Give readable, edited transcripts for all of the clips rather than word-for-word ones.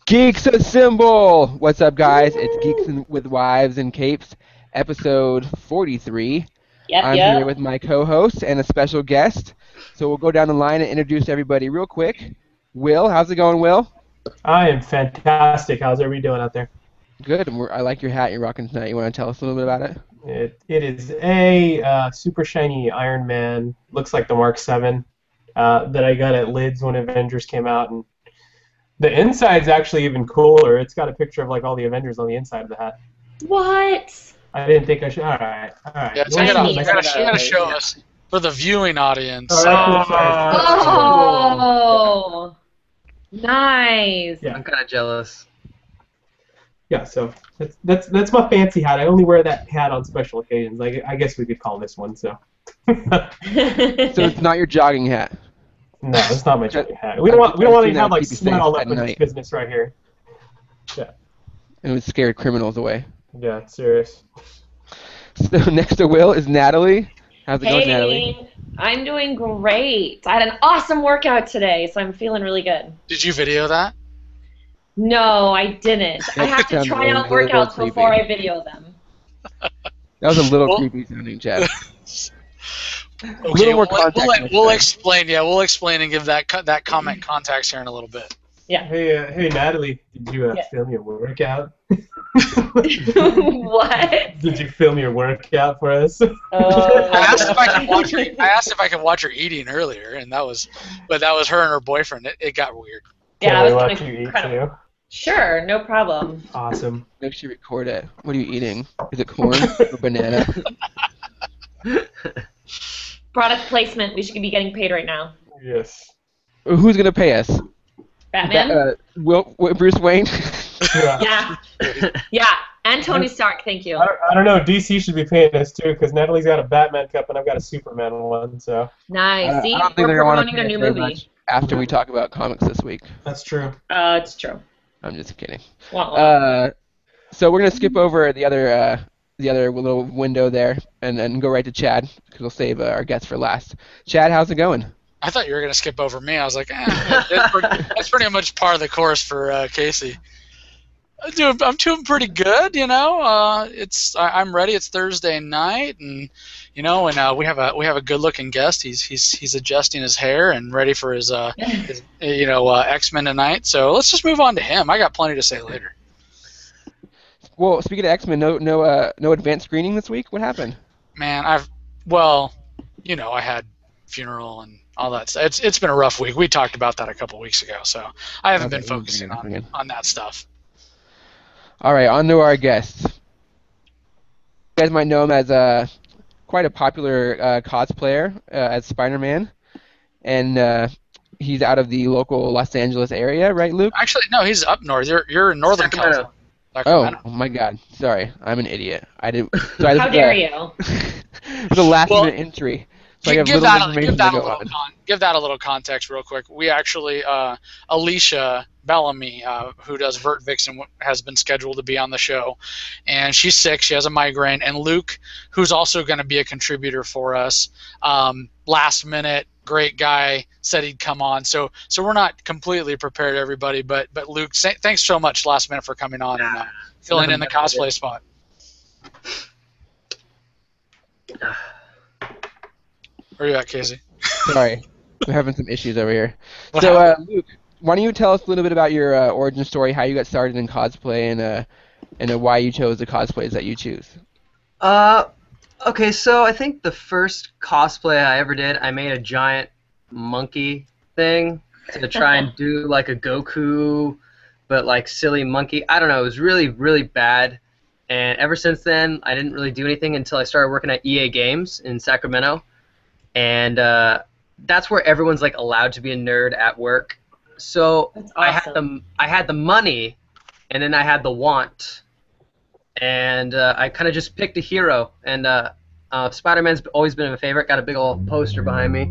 Geeks Assemble! What's up, guys? It's Geeks with Wives and Capes, episode 43. Yep, I'm here yep. with my co-host and a special guest. So we'll go down the line and introduce everybody real quick. Will, how's it going, Will? I am fantastic. How's everybody doing out there? Good. I like your hat you're rocking tonight. You want to tell us a little bit about it? It is a super shiny Iron Man. Looks like the Mark 7 that I got at Lids when Avengers came out, and the inside's actually even cooler. It's got a picture of like all the Avengers on the inside of the hat. What? I didn't think I should. All right. Yeah, check it out. You gotta show us for the viewing audience. Oh, nice. Yeah. I'm kind of jealous. Yeah, so that's my fancy hat. I only wear that hat on special occasions. I guess we could call this one so. So it's not your jogging hat. No, it's not my jogging hat. We don't want to have like sweat all up in this business right here. Yeah. And it would scare criminals away. Yeah, serious. So next to Will is Natalie. How's it going, Natalie? Hey, I'm doing great. I had an awesome workout today, so I'm feeling really good. Did you video that? No, I didn't. I have to try out workouts before I video them. That was a little creepy sounding, Chad. Okay, we'll explain. Yeah, we'll explain and give that comment context here in a little bit. Yeah. Hey, Natalie, did you film your workout? What? Did you film your workout for us? I asked if I could watch her eating earlier, and that was her and her boyfriend. It got weird. Yeah, Can we I was watch you eat too? Sure, no problem. Awesome. Make sure you record it. What are you eating? Is it corn or banana? Product placement. We should be getting paid right now. Yes. Who's gonna pay us? Batman? Bruce Wayne? Yeah. Yeah, and Tony Stark, thank you. I don't know. DC should be paying us too, because Natalie's got a Batman cup and I've got a Superman one. So. Nice. See, I don't think we're they're promoting their new movie. After we talk about comics this week. That's true. It's true. I'm just kidding. Well. So we're gonna skip over the other little window there and go right to Chad because we'll save our guest for last. Chad, how's it going? I thought you were gonna skip over me. I was like, that's pretty much part of the course for Casey. I'm doing pretty good, you know. I'm ready. It's Thursday night, and you know, and we have a good-looking guest. He's adjusting his hair and ready for his X-Men tonight. So let's just move on to him. I got plenty to say later. Well, speaking of X-Men, no advanced screening this week. What happened? Man, I had funeral and all that stuff. It's been a rough week. We talked about that a couple weeks ago, so I haven't been focusing on that stuff. All right, on to our guest. You guys might know him as quite a popular cosplayer as Spider-Man, and he's out of the local Los Angeles area, right, Luke? Actually, no, he's up north. You're in Northern California. Oh my God! Sorry, I'm an idiot. I didn't. How dare you? The last minute entry. So give that a little context real quick. We actually, Alicia Bellamy, who does Vert Vixen, has been scheduled to be on the show, and she's sick. She has a migraine. And Luke, who's also going to be a contributor for us, last minute, great guy, said he'd come on. So we're not completely prepared, everybody. But Luke, thanks so much last minute for coming on and filling in the cosplay spot. Where are you at, Casey? Sorry, we're having some issues over here. So, Luke, why don't you tell us a little bit about your origin story, how you got started in cosplay, and why you chose the cosplays that you choose? Okay, so I think the first cosplay I ever did, I made a giant monkey thing to try and do like a Goku, but like silly monkey. I don't know, it was really, really bad. And ever since then, I didn't really do anything until I started working at EA Games in Sacramento. And that's where everyone's like allowed to be a nerd at work. So awesome. I had the money, and then I had the want, and I kind of just picked a hero. And Spider-Man's always been my favorite. Got a big old poster behind me.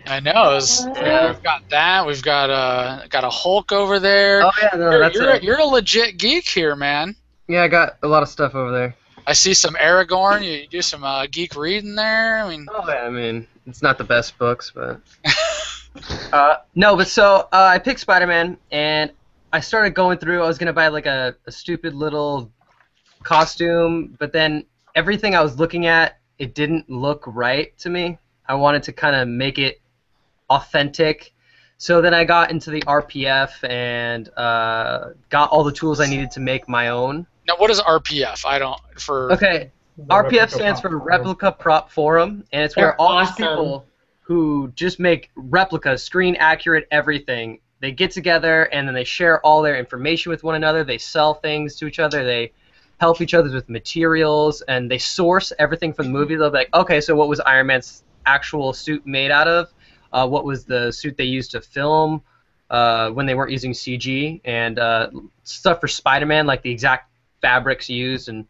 I know. We've got that. We've got a Hulk over there. Oh yeah, no, you're a legit geek here, man. Yeah, I got a lot of stuff over there. I see some Aragorn. You do some geek reading there. I mean, it's not the best books, but no. But so I picked Spider-Man, and I started going through. I was gonna buy like a stupid little costume, but then everything I was looking at, it didn't look right to me. I wanted to kind of make it authentic. So then I got into the RPF and got all the tools I needed to make my own. Now, what is RPF? I don't for. Okay, RPF stands for Replica Prop Forum, and it's where all these people who just make replicas, screen accurate everything, they get together and then they share all their information with one another. They sell things to each other. They help each other with materials, and they source everything from the movie. They'll be like, okay, so what was Iron Man's actual suit made out of? What was the suit they used to film when they weren't using CG? And stuff for Spider-Man, like the exact fabrics used and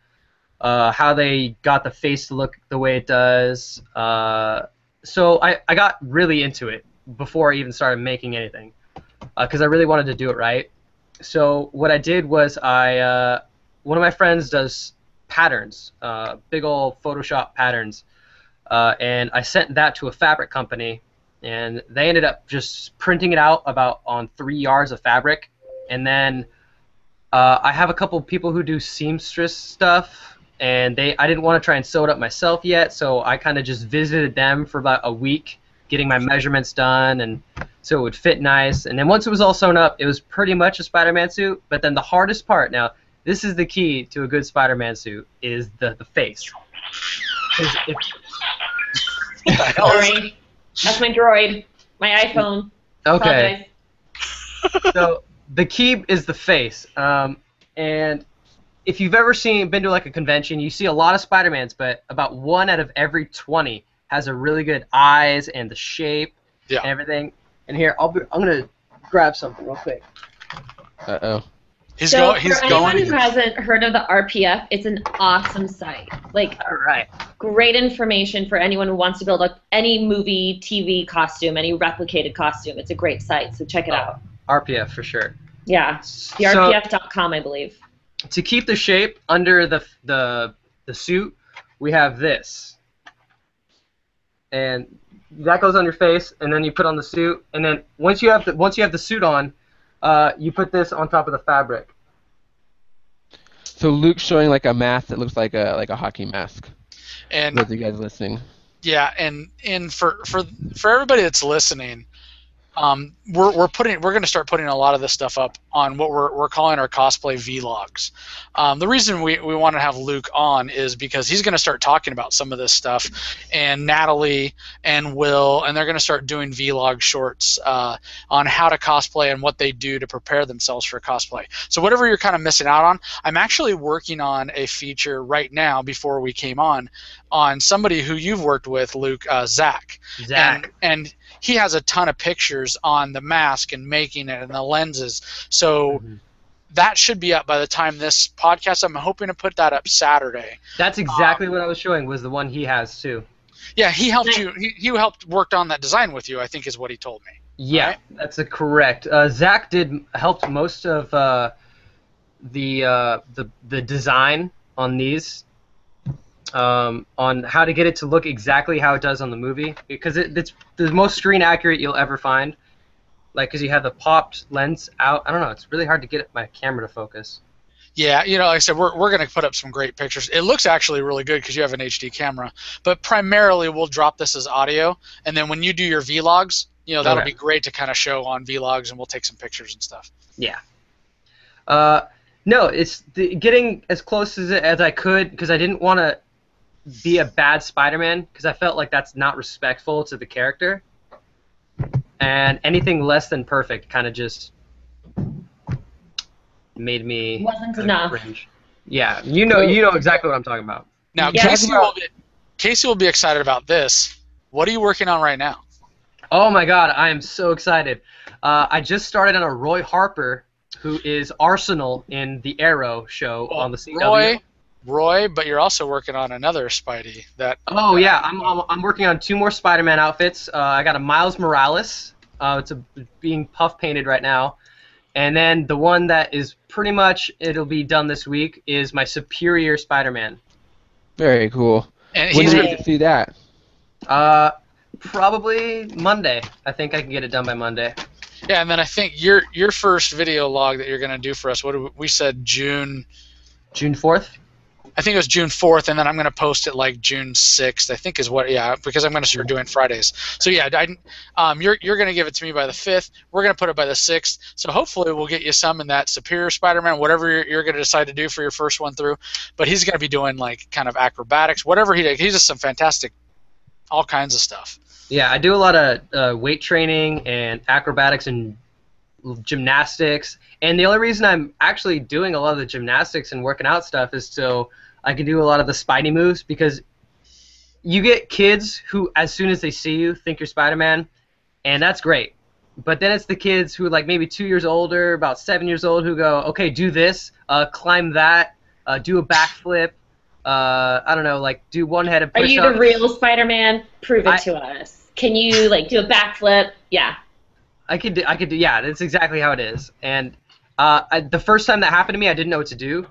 how they got the face to look the way it does. So I got really into it before I even started making anything because I really wanted to do it right. So what I did was one of my friends does patterns, big old Photoshop patterns, and I sent that to a fabric company, and they ended up just printing it out on 3 yards of fabric, and then I have a couple people who do seamstress stuff, and I didn't want to try and sew it up myself yet, so I kind of just visited them for about a week, getting my measurements done, and so it would fit nice. And then once it was all sewn up, it was pretty much a Spider-Man suit. But then the hardest part, now this is the key to a good Spider-Man suit, is the face. Sorry, that's my droid, my iPhone. Okay. So the key is the face, and if you've ever been to like a convention, you see a lot of Spider-Mans, but about 1 out of every 20 has a really good eyes and the shape and everything. And here, I'm gonna grab something real quick. Uh-oh. He's anyone going. who hasn't heard of the RPF, it's an awesome site. Like, all right, great information for anyone who wants to build up any movie, TV costume, any replicated costume. It's a great site, so check it out. RPF for sure. Yeah, the RPF.com, I believe. To keep the shape under the suit, we have this, and that goes on your face, and then you put on the suit, and then once you have the suit on, you put this on top of the fabric. So Luke's showing like a mask that looks like a hockey mask. And for those of you guys listening. Yeah, and for everybody that's listening, we're going to start putting a lot of this stuff up on what we're calling our cosplay vlogs. The reason we want to have Luke on is because he's going to start talking about some of this stuff, and Natalie and Will, and they're going to start doing vlog shorts on how to cosplay and what they do to prepare themselves for cosplay. So whatever you're kind of missing out on, I'm actually working on a feature right now before we came on somebody who you've worked with, Luke, Zach. And he has a ton of pictures on the mask and making it and the lenses. So that should be up by the time this podcast. I'm hoping to put that up Saturday. That's exactly what I was showing, was the one he has too. Yeah, he helped you. He helped work on that design with you, I think is what he told me. Yeah, right? That's correct. Zach helped most of the design on these. On how to get it to look exactly how it does on the movie, because it's the most screen accurate you'll ever find. Like, because you have the popped lens out. I don't know. It's really hard to get my camera to focus. Yeah, like I said, we're going to put up some great pictures. It looks actually really good because you have an HD camera. But primarily, we'll drop this as audio, and then when you do your vlogs, that'll be great to kind of show on vlogs, and we'll take some pictures and stuff. Yeah. No, it's getting as close as I could, because I didn't want to be a bad Spider-Man, because I felt like that's not respectful to the character, and anything less than perfect kind of just made me wasn't enough. Cringe. Yeah, you know exactly what I'm talking about. Now, Casey will be excited about this. What are you working on right now? Oh my God, I am so excited! I just started on a Roy Harper, who is Arsenal in the Arrow show on the CW. Roy, but you're also working on another Spidey. Oh yeah, I'm working on 2 more Spider-Man outfits. I got a Miles Morales. It's being puff painted right now, and then the one that is pretty much it'll be done this week is my Superior Spider-Man. Very cool. And when do we get to see that? Probably Monday. I think I can get it done by Monday. Yeah, and then I think your first video log that you're going to do for us, we said June. June 4th. I think it was June 4th, and then I'm going to post it like June 6th. I think is what. Yeah, because I'm going to start doing Fridays. So yeah, you're going to give it to me by the 5th. We're going to put it by the 6th. So hopefully we'll get you some in that Superior Spider-Man, whatever you're going to decide to do for your first one through. But he's going to be doing like kind of acrobatics, whatever he does. He does some fantastic, all kinds of stuff. Yeah, I do a lot of weight training and acrobatics and gymnastics. And the only reason I'm actually doing a lot of the gymnastics and working out stuff is so I can do a lot of the Spidey moves, because you get kids who, as soon as they see you, think you're Spider-Man, and that's great. But then it's the kids who are like maybe 2 years older, about 7 years old, who go, okay, do this, climb that, do a backflip, I don't know, like do one-headed push-up. Are you the real Spider-Man? Prove it to us. Can you like do a backflip? Yeah. I could do. Yeah, that's exactly how it is. And the first time that happened to me, I didn't know what to do,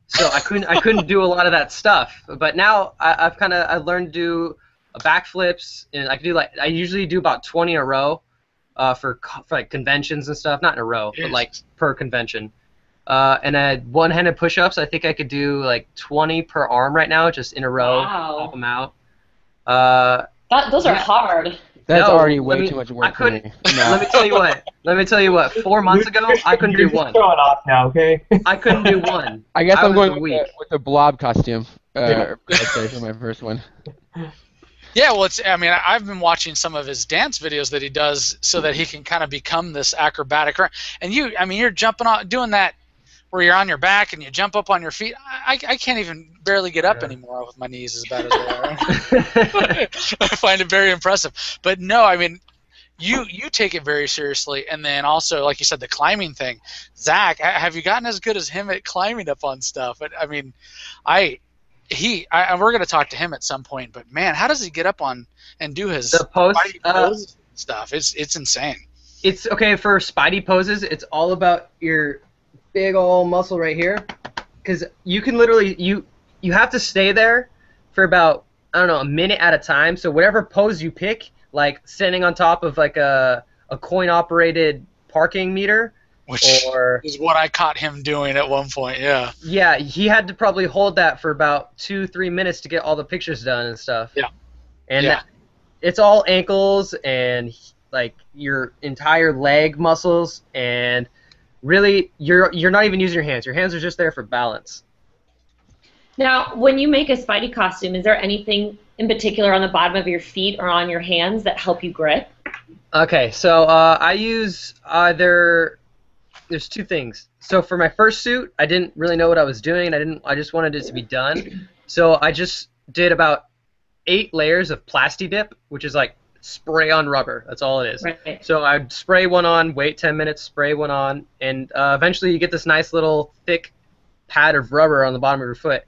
so I couldn't do a lot of that stuff. But now I've learned to do backflips, and I can do I usually do about 20 in a row, for like conventions and stuff. Not in a row, but like per convention. And one-handed push-ups, I think I could do like 20 per arm right now, just in a row. Wow. Pop them out. Those are hard. That's already way too much work for me. No. Let me tell you what. 4 months ago, I couldn't do one. Showing off now, okay? I couldn't do one. I guess I'm going with with the blob costume. For my first one. Yeah, well, I've been watching some of his dance videos that he does so that he can kind of become this acrobatic. And you're jumping on, doing that where you're on your back and you jump up on your feet. I can't even barely get up anymore with my knees as bad as they are. I find it very impressive. But no, I mean, you take it very seriously. And then also, like you said, the climbing thing. Zach, have you gotten as good as him at climbing up on stuff? But, I mean, we're going to talk to him at some point. But, man, how does he get up on and do his pose stuff? It's insane. It's okay for Spidey poses. It's all about your big old muscle right here, because you can literally you have to stay there for about, I don't know, a minute at a time. So whatever pose you pick, like standing on top of like a coin operated parking meter, which is what I caught him doing at one point. Yeah, he had to probably hold that for about 2-3 minutes to get all the pictures done and stuff. It's all ankles and like your entire leg muscles, and really, you're not even using your hands. Your hands are just there for balance. Now, when you make a Spidey costume, is there anything in particular on the bottom of your feet or on your hands that help you grip? Okay, so I use there's two things. So for my first suit, I didn't really know what I was doing. I just wanted it to be done. So I just did about 8 layers of Plasti Dip, which is like spray on rubber. That's all it is. Right. So I'd spray one on, wait 10 minutes, spray one on, and eventually you get this nice little thick pad of rubber on the bottom of your foot.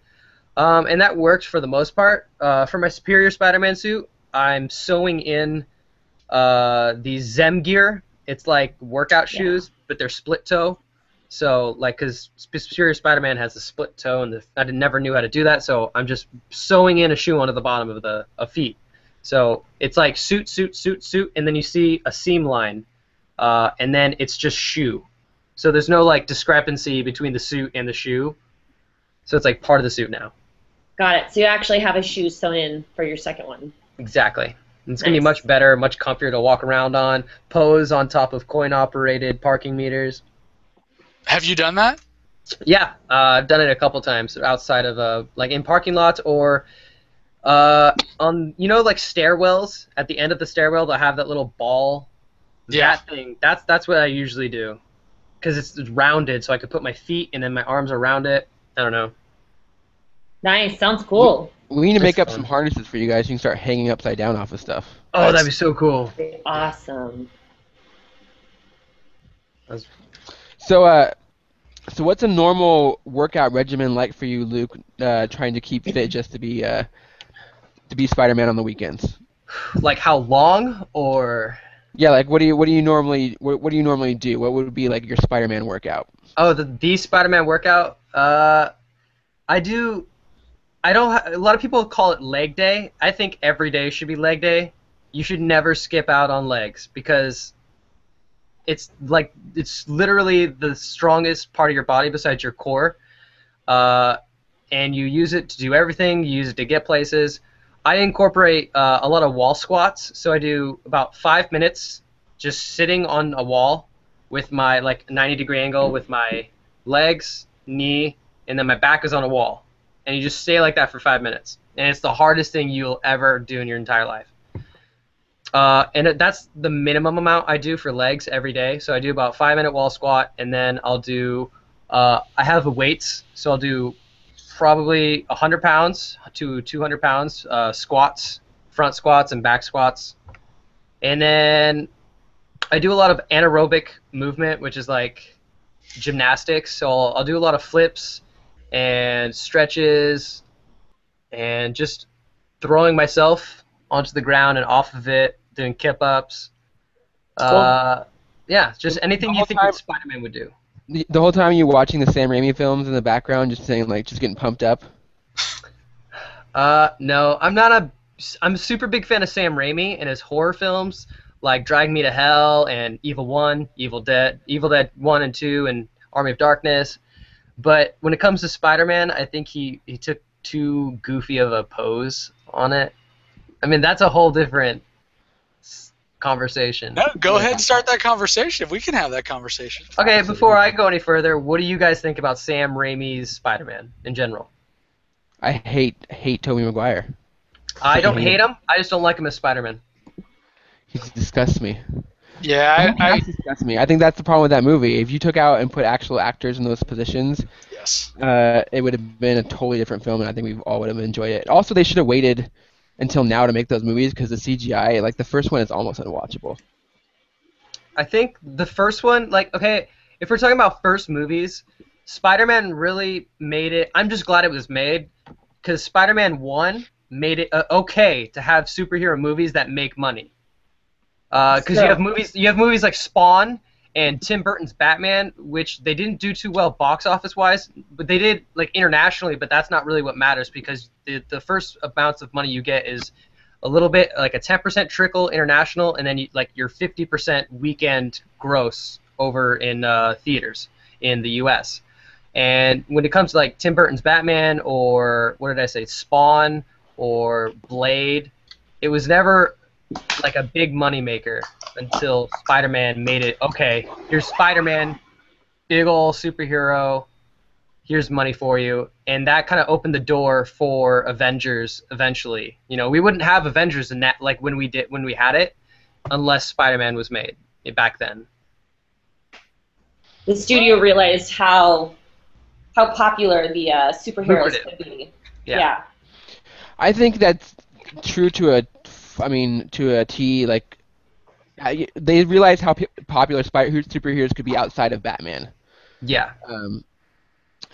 And that works for the most part. For my Superior Spider-Man suit, I'm sewing in the Zem gear. It's like workout shoes, but they're split toe. So, like, because Superior Spider-Man has a split toe, and I never knew how to do that, so I'm just sewing in a shoe onto the bottom of the feet. So it's like suit, and then you see a seam line, and then it's just shoe. So there's no like discrepancy between the suit and the shoe. So it's like part of the suit now. Got it. So you actually have a shoe sewn in for your second one. Exactly. And it's going to be much better, much comfier to walk around on, pose on top of coin-operated parking meters. Have you done that? Yeah, I've done it a couple times outside of like in parking lots or on, you know, like stairwells. At the end of the stairwell, they'll have that little ball. Yeah. That thing. That's what I usually do, because it's rounded, so I could put my feet and then my arms around it. I don't know. Nice. Sounds cool. We need to make up some harnesses for you guys. You can start hanging upside down off of stuff. Oh, that'd be so cool. Awesome. So what's a normal workout regimen like for you, Luke? Trying to keep fit just to be Spider-Man on the weekends. Like how long, or? Yeah, like what do you normally do? What would be like your Spider-Man workout? Oh, the Spider-Man workout. A lot of people call it leg day. I think every day should be leg day. You should never skip out on legs, because it's literally the strongest part of your body besides your core, and you use it to do everything. You use it to get places. I incorporate a lot of wall squats, so I do about 5 minutes just sitting on a wall with my 90-degree angle with my legs, knee, and then my back is on a wall, and you just stay like that for 5 minutes, and it's the hardest thing you'll ever do in your entire life. That's the minimum amount I do for legs every day. So I do about 5-minute wall squat, and then I'll do I have weights, so I'll do probably 100 pounds to 200 pounds squats, front squats and back squats, and then I do a lot of anaerobic movement, which is like gymnastics. So I'll do a lot of flips and stretches and just throwing myself onto the ground and off of it, doing kip-ups. Yeah, just anything you think Spider-Man would do. The whole time you're watching the Sam Raimi films in the background, just saying just getting pumped up. No, I'm a super big fan of Sam Raimi and his horror films, like Drag Me to Hell and Evil 1, Evil Dead 1 and 2, and Army of Darkness. But when it comes to Spider-Man, I think he took too goofy of a pose on it. I mean, that's a whole different conversation. No, go ahead and start that conversation. We can have that conversation. Okay, before I go any further, what do you guys think about Sam Raimi's Spider-Man in general? I hate Tobey Maguire. I don't hate him. I just don't like him as Spider-Man. He disgusts me. Yeah, He disgusts me. I think that's the problem with that movie. If you took out and put actual actors in those positions, yes, it would have been a totally different film, and I think we all would have enjoyed it. Also, they should have waited until now to make those movies, because the CGI, the first one is almost unwatchable. I think the first one, okay, if we're talking about first movies, Spider-Man really made it. I'm just glad it was made, because Spider-Man 1 made it okay to have superhero movies that make money. Because you have movies like Spawn and Tim Burton's Batman, which they didn't do too well box office wise, but they did internationally. But that's not really what matters, because the first amounts of money you get is a little bit like a 10% trickle international, and then your 50% weekend gross over in theaters in the U.S. And when it comes to Tim Burton's Batman, or what did I say, Spawn or Blade, it was never a big money maker until Spider-Man made it. Okay, here's Spider-Man, big ol' superhero, here's money for you, and that kind of opened the door for Avengers eventually. We wouldn't have Avengers in that when we had it, unless Spider-Man was made back then. The studio realized how popular the superheroes could be. Yeah. I think that's true to a T. They realized how popular superheroes could be outside of Batman. Yeah.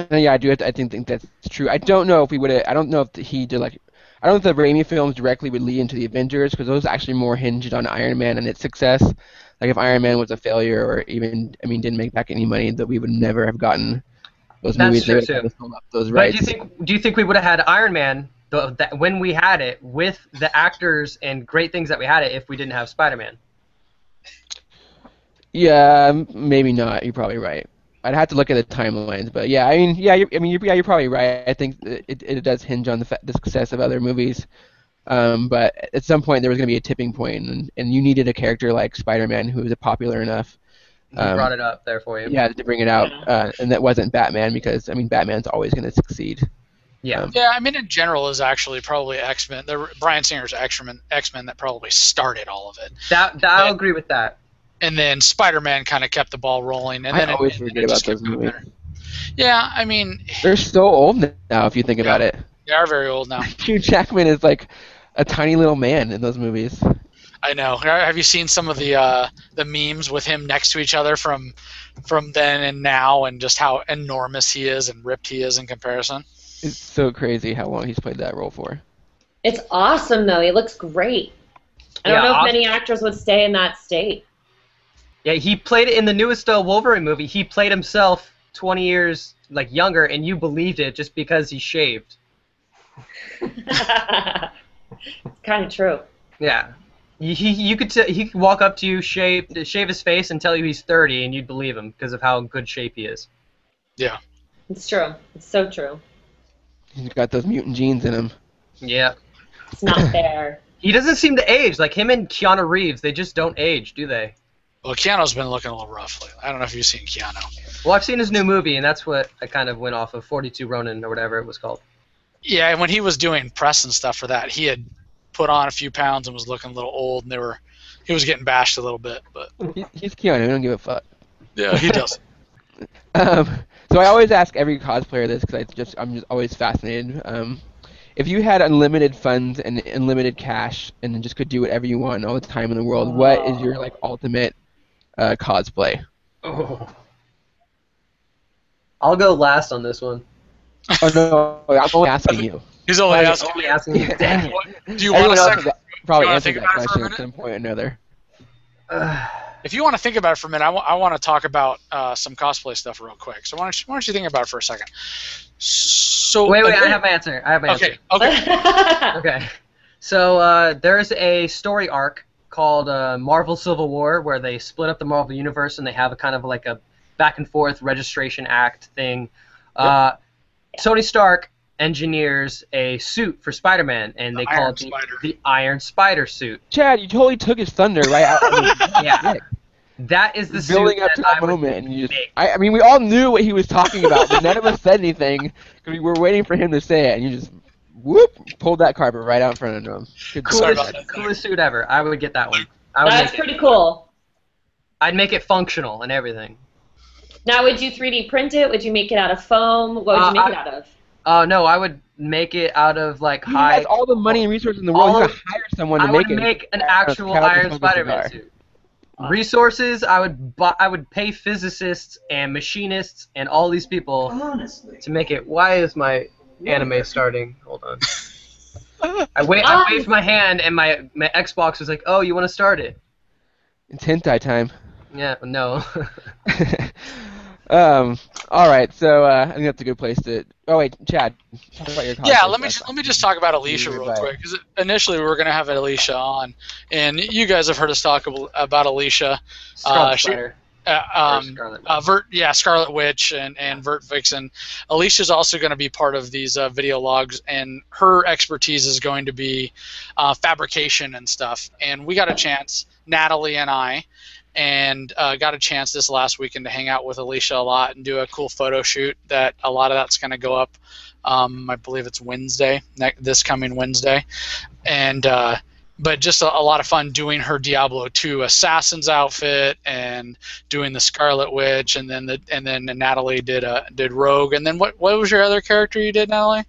Yeah, I do. I think that's true. I don't know if we would have. I don't know if he did I don't know if the Raimi films directly would lead into the Avengers, because those actually more hinged on Iron Man and its success. If Iron Man was a failure, or even didn't make back any money, that we would never have gotten those movies. That's true too. Those rights. Do you think we would have had Iron Man when we had it, with the actors and great things that we had it, if we didn't have Spider-Man? Yeah, maybe not. You're probably right. I'd have to look at the timelines, but yeah, you're probably right. I think it does hinge on the success of other movies, but at some point there was going to be a tipping point, and you needed a character like Spider-Man who was popular enough. He brought it up there for you. Yeah, to bring it out, and that wasn't Batman, because Batman's always going to succeed. Yeah. Yeah, in general is actually probably X-Men. Bryan Singer's X-Men that probably started all of it. I'll agree with that. And then Spider-Man kind of kept the ball rolling. And I always forget about those movies. Yeah, they're so old now if you think about it. They are very old now. Hugh Jackman is a tiny little man in those movies. I know. Have you seen some of the memes with him next to each other from then and now, and just how enormous he is and ripped he is in comparison? It's so crazy how long he's played that role for. It's awesome, though. He looks great. I don't know if many actors would stay in that state. Yeah, he played it in the newest Wolverine movie. He played himself 20 years younger, and you believed it just because he shaved. It's kind of true. Yeah. He could walk up to you, shave his face, and tell you he's 30, and you'd believe him because of how good shape he is. Yeah. It's true. It's so true. He's got those mutant genes in him. Yeah. It's not fair. He doesn't seem to age. Like him and Keanu Reeves, they just don't age, do they? Well, Keanu's been looking a little rough lately. I don't know if you've seen Keanu. Well, I've seen his new movie, and that's what I kind of went off of, 42 Ronin or whatever it was called. Yeah, and when he was doing press and stuff for that, he had put on a few pounds and was looking a little old, and he was getting bashed a little bit. But He's Keanu. I don't give a fuck. yeah, he does. So I always ask every cosplayer this because I'm just always fascinated. If you had unlimited funds and unlimited cash and just could do whatever you want all the time in the world, what is your ultimate cosplay? Oh. I'll go last on this one. Oh no, I'm only asking you. He's only asking. Only asking you. Dang it. Do you want Everyone a else second? probably you wanna answer think that about it for a question at minute? some point or another. If you want to think about it for a minute, I want to talk about some cosplay stuff real quick. So why don't you think about it for a second? So Wait, I have my answer. Okay. Okay. So there's a story arc called Marvel Civil War where they split up the Marvel Universe and they have a kind of like a back and forth registration act thing. Tony Stark engineers a suit for Spider-Man and they call it the Iron Spider suit. Chad, you totally took his thunder right out. Yeah. That is the suit Building up to that would moment, and you just, make. I mean, we all knew what he was talking about, but none of us said anything because we were waiting for him to say it, and you just whoop pulled that carpet right out in front of him. Coolest suit ever. I would get that one. That's pretty cool. I'd make it functional and everything. Now, would you 3D print it? Would you make it out of foam? What would you make it out of? No, I would make it out of like He high. has all the money and resources in the world. He's gonna hire someone to I make would it. make an actual Iron Spider-Man suit. Resources, I would pay physicists and machinists and all these people to make it. Why is my anime starting? Hold on. I waved my hand and my Xbox was like, "Oh, you want to start it?" It's hentai time. Yeah, no. All right, so I think that's a good place to. Oh wait, Chad, talk about your. Yeah, let me just talk about Alicia real quick because initially we were gonna have Alicia on, and you guys have heard us talk about Alicia. Scarlet Scarlet Witch and Vert Vixen. Alicia's also going to be part of these video logs, and her expertise is going to be fabrication and stuff. And we got a chance, Natalie and I, and got a chance this last weekend to hang out with Alicia a lot and do a cool photo shoot. That a lot of that's going to go up. I believe it's Wednesday, this coming Wednesday, and. But just a lot of fun doing her Diablo 2 assassin's outfit and doing the Scarlet Witch, and then Natalie did Rogue, and then what was your other character you did, Natalie?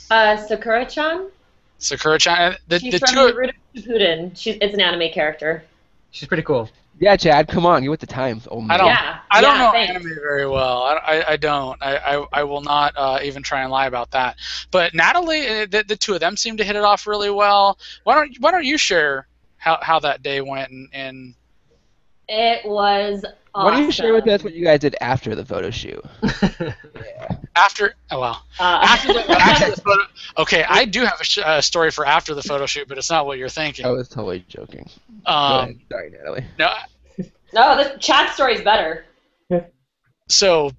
Sakura-chan. Sakura-chan. She's from Naruto Shippuden. It's an anime character. She's pretty cool. Yeah, Chad, come on, get with the times, old man. I don't know anime very well. I don't. I will not even try and lie about that. But Natalie, the two of them seem to hit it off really well. Why don't you share how that day went and It was awesome. Why don't you share with us what you guys did after the photo shoot? After the photo. Okay, I do have a story for after the photo shoot, but it's not what you're thinking. I was totally joking. Go ahead. Sorry, Natalie. No, the chat story's better. So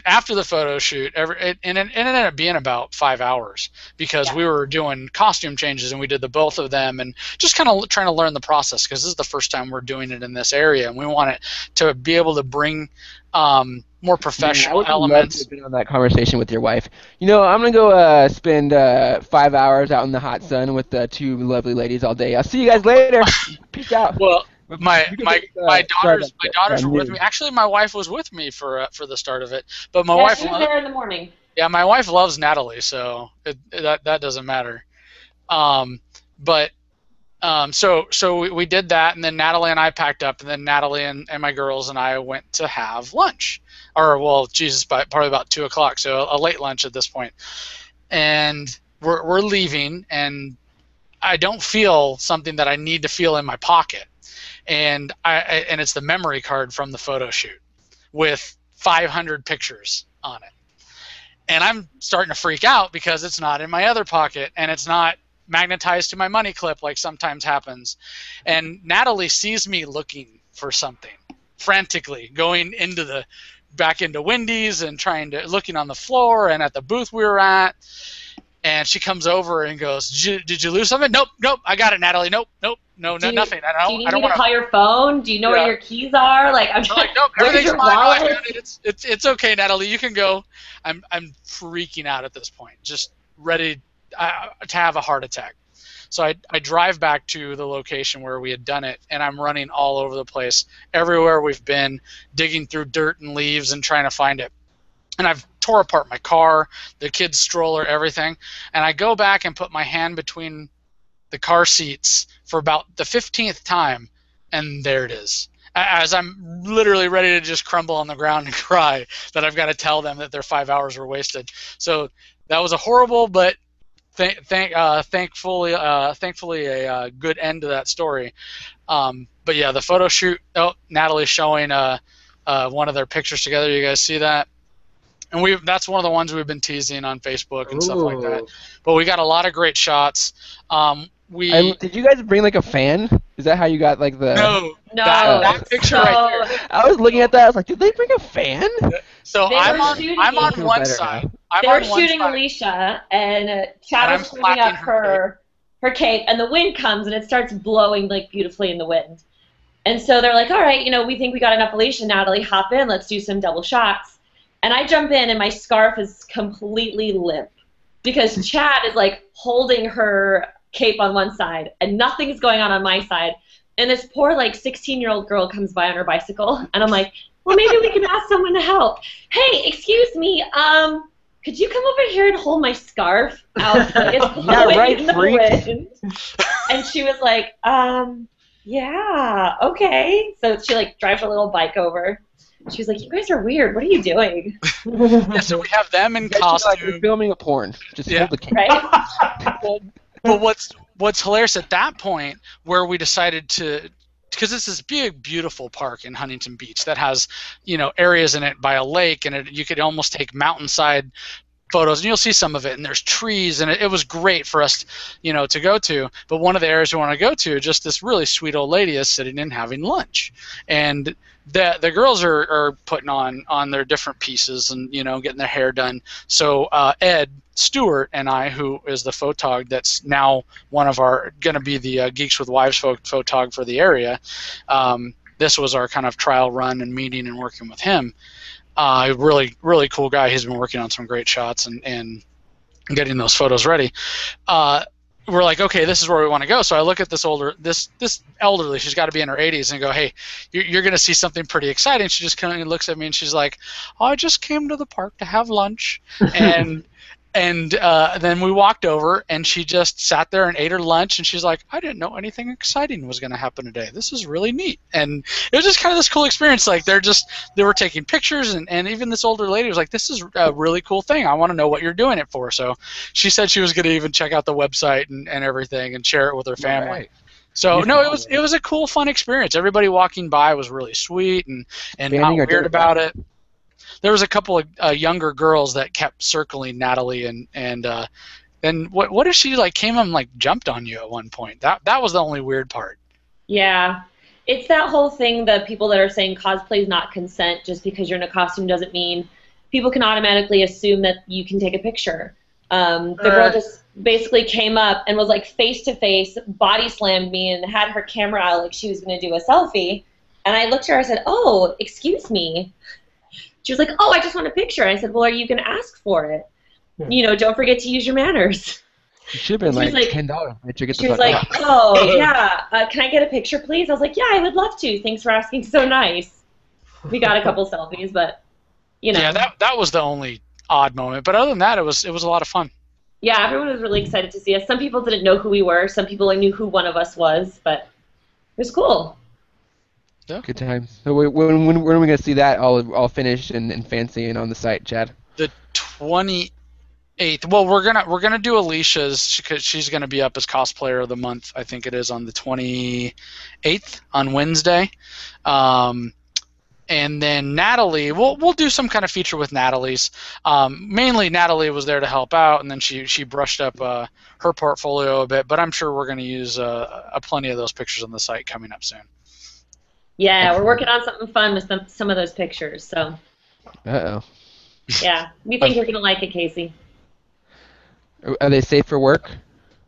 after the photo shoot, it ended up being about 5 hours because we were doing costume changes and we did the both of them and just kind of trying to learn the process because this is the first time we're doing it in this area and we want it to be able to bring more professional elements. I would love to have been on that conversation with your wife. You know, I'm gonna go spend 5 hours out in the hot sun with two lovely ladies all day. I'll see you guys later. Peace out. Well. My daughters were with me. Actually, my wife was with me for the start of it. But my wife she was there in the morning. Yeah, my wife loves Natalie, so that doesn't matter. So we did that, and then Natalie and I packed up, and then Natalie and my girls and I went to have lunch, probably about 2 o'clock, so a late lunch at this point. And we're leaving, and I don't feel something that I need to feel in my pocket. And it's the memory card from the photo shoot with 500 pictures on it. And I'm starting to freak out because it's not in my other pocket and it's not magnetized to my money clip like sometimes happens. And Natalie sees me looking for something frantically, going back into Wendy's and looking on the floor and at the booth we were at. And she comes over and goes, "Did you lose something?" Nope, I got it, Natalie. Nope, nothing. Do you need me to call your phone? Do you know where your keys are? Like, I'm like, nope, everything's fine. I got it. It's okay, Natalie. You can go. I'm freaking out at this point, just ready to have a heart attack. So I drive back to the location where we had done it, and I'm running all over the place, everywhere we've been, digging through dirt and leaves and trying to find it. And I've tore apart my car, the kid's stroller, everything. And I go back and put my hand between the car seats for about the 15th time, and there it is. As I'm literally ready to just crumble on the ground and cry that I've got to tell them that their 5 hours were wasted. So that was a horrible, but thankfully a good end to that story. But yeah, the photo shoot. Oh, Natalie's showing one of their pictures together. You guys see that? And that's one of the ones we've been teasing on Facebook and stuff like that. But we got a lot of great shots. Did you guys bring like a fan? Is that how you got like the? No. That picture right there. I was looking at that. I was like, did they bring a fan? So I'm on one side. They were shooting Alicia, and Chad was holding up her cape, and the wind comes, and it starts blowing like beautifully in the wind. And so they're like, all right, we think we got enough Alicia, Natalie, hop in, let's do some double shots. And I jump in, and my scarf is completely limp because Chad is like holding her cape on one side, and nothing's going on my side. And this poor like 16-year-old girl comes by on her bicycle, and I'm like, well, maybe we can ask someone to help. Hey, excuse me, could you come over here and hold my scarf out? It's blowing in the wind. And she was like, yeah, okay. So she like drives her little bike over. She was like, you guys are weird. What are you doing? Yeah, so we have them in costume. Like we're filming a porn. Just hold the camera. Right? But what's hilarious at that point, where we decided to, because it's this big, beautiful park in Huntington Beach that has, areas in it by a lake, and you could almost take mountainside photos, and you'll see some of it, and there's trees, and it was great for us, to go to. But one of the areas we want to go to, just this really sweet old lady is sitting and having lunch, and the girls are putting on their different pieces and getting their hair done. So Ed Stewart and I, who is the photog that's now going to be the Geeks with Wives photog for the area. This was our kind of trial run and meeting and working with him. Really, really cool guy. He's been working on some great shots and getting those photos ready. We're like, okay, this is where we want to go. So I look at this elderly, she's got to be in her 80s, and go, hey, you're going to see something pretty exciting. She just kind of looks at me, and she's like, oh, I just came to the park to have lunch. And then we walked over, and she just sat there and ate her lunch, and she's like, I didn't know anything exciting was going to happen today. This is really neat. And it was just kind of this cool experience. Like, they were taking pictures, and even this older lady was like, this is a really cool thing. I want to know what you're doing it for. So she said she was going to even check out the website and everything and share it with her family. Right. So no, it was a cool, fun experience. Everybody walking by was really sweet and not weird about it. There was a couple of younger girls that kept circling Natalie, and then what if she came and jumped on you at one point? That was the only weird part. Yeah, it's that whole thing that people that are saying cosplay is not consent. Just because you're in a costume doesn't mean people can automatically assume that you can take a picture. The girl just basically came up and was face to face, body slammed me, and had her camera out like she was going to do a selfie. And I looked at her, I said, "Oh, excuse me." She was like, "Oh, I just want a picture." And I said, "Well, are you going to ask for it? Don't forget to use your manners." It should have been $10. She was like, "Oh, yeah, can I get a picture, please?" I was like, "Yeah, I would love to. Thanks for asking. So nice." We got a couple selfies, but, Yeah, that was the only odd moment. But other than that, it was a lot of fun. Yeah, everyone was really excited to see us. Some people didn't know who we were. Some people knew who one of us was, but it was cool. Yeah. Good times. So when are we going to see that all finished and fancy and on the site, Chad? The 28th. Well, we're gonna do Alicia's because she's gonna be up as cosplayer of the month. I think it is on the 28th on Wednesday. And then Natalie, we'll do some kind of feature with Natalie's. Mainly Natalie was there to help out, and then she brushed up her portfolio a bit. But I'm sure we're going to use plenty of those pictures on the site coming up soon. Yeah, we're working on something fun with some of those pictures. So. Uh-oh. Yeah, we think you're going to like it, Casey. Are they safe for work?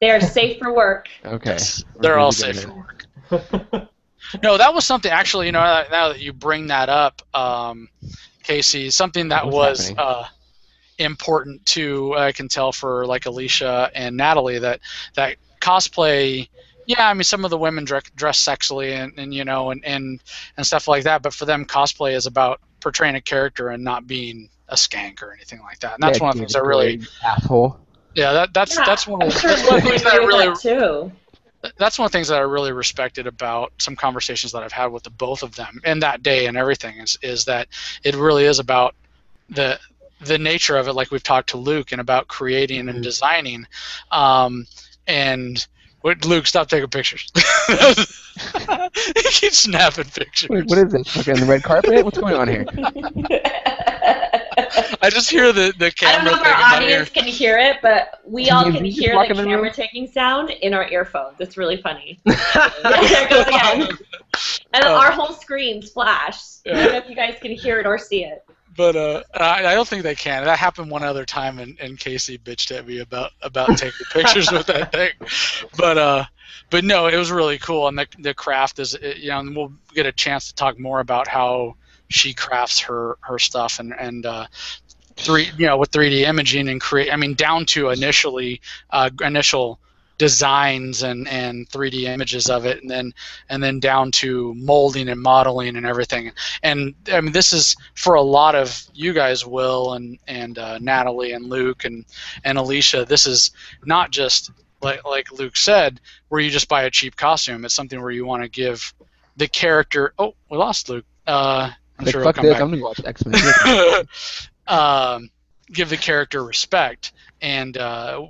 They are safe for work. Okay. Yes, they're all safe for work. No, that was something, actually, now that you bring that up, Casey, something that was important to, I can tell, for like Alicia and Natalie, that cosplay, yeah, I mean, some of the women dress sexily and stuff like that, but for them, cosplay is about portraying a character and not being a skank or anything like that. And that's one of the things I really... Asshole. Yeah, that's one of the things that I really... That's one of the things that I really respected about some conversations that I've had with the both of them in that day and everything is that it really is about the nature of it, like we've talked to Luke, and about creating and designing. And Luke, stop taking pictures. He keeps snapping pictures. Wait, what is this? Okay, on the red carpet? What's going on here? I just hear the camera. I don't know if our audience can hear it, but we all can hear the camera taking sound in our earphones. It's really funny. There it goes again. And our whole screen splashed. I don't know if you guys can hear it or see it. But I don't think they can. That happened one other time, and Casey bitched at me about taking pictures with that thing. But no, it was really cool, and the craft is, and we'll get a chance to talk more about how she crafts her stuff and with 3D imaging and create. I mean, down to initial designs and 3D images of it, and then down to molding and modeling and everything. And I mean, this is for a lot of you guys, Will and Natalie and Luke and Alicia. This is not just like Luke said, where you just buy a cheap costume. It's something where you want to give the character. Oh, we lost Luke. I'm sure he'll come back. I'm gonna watch X-Men. Give the character respect, and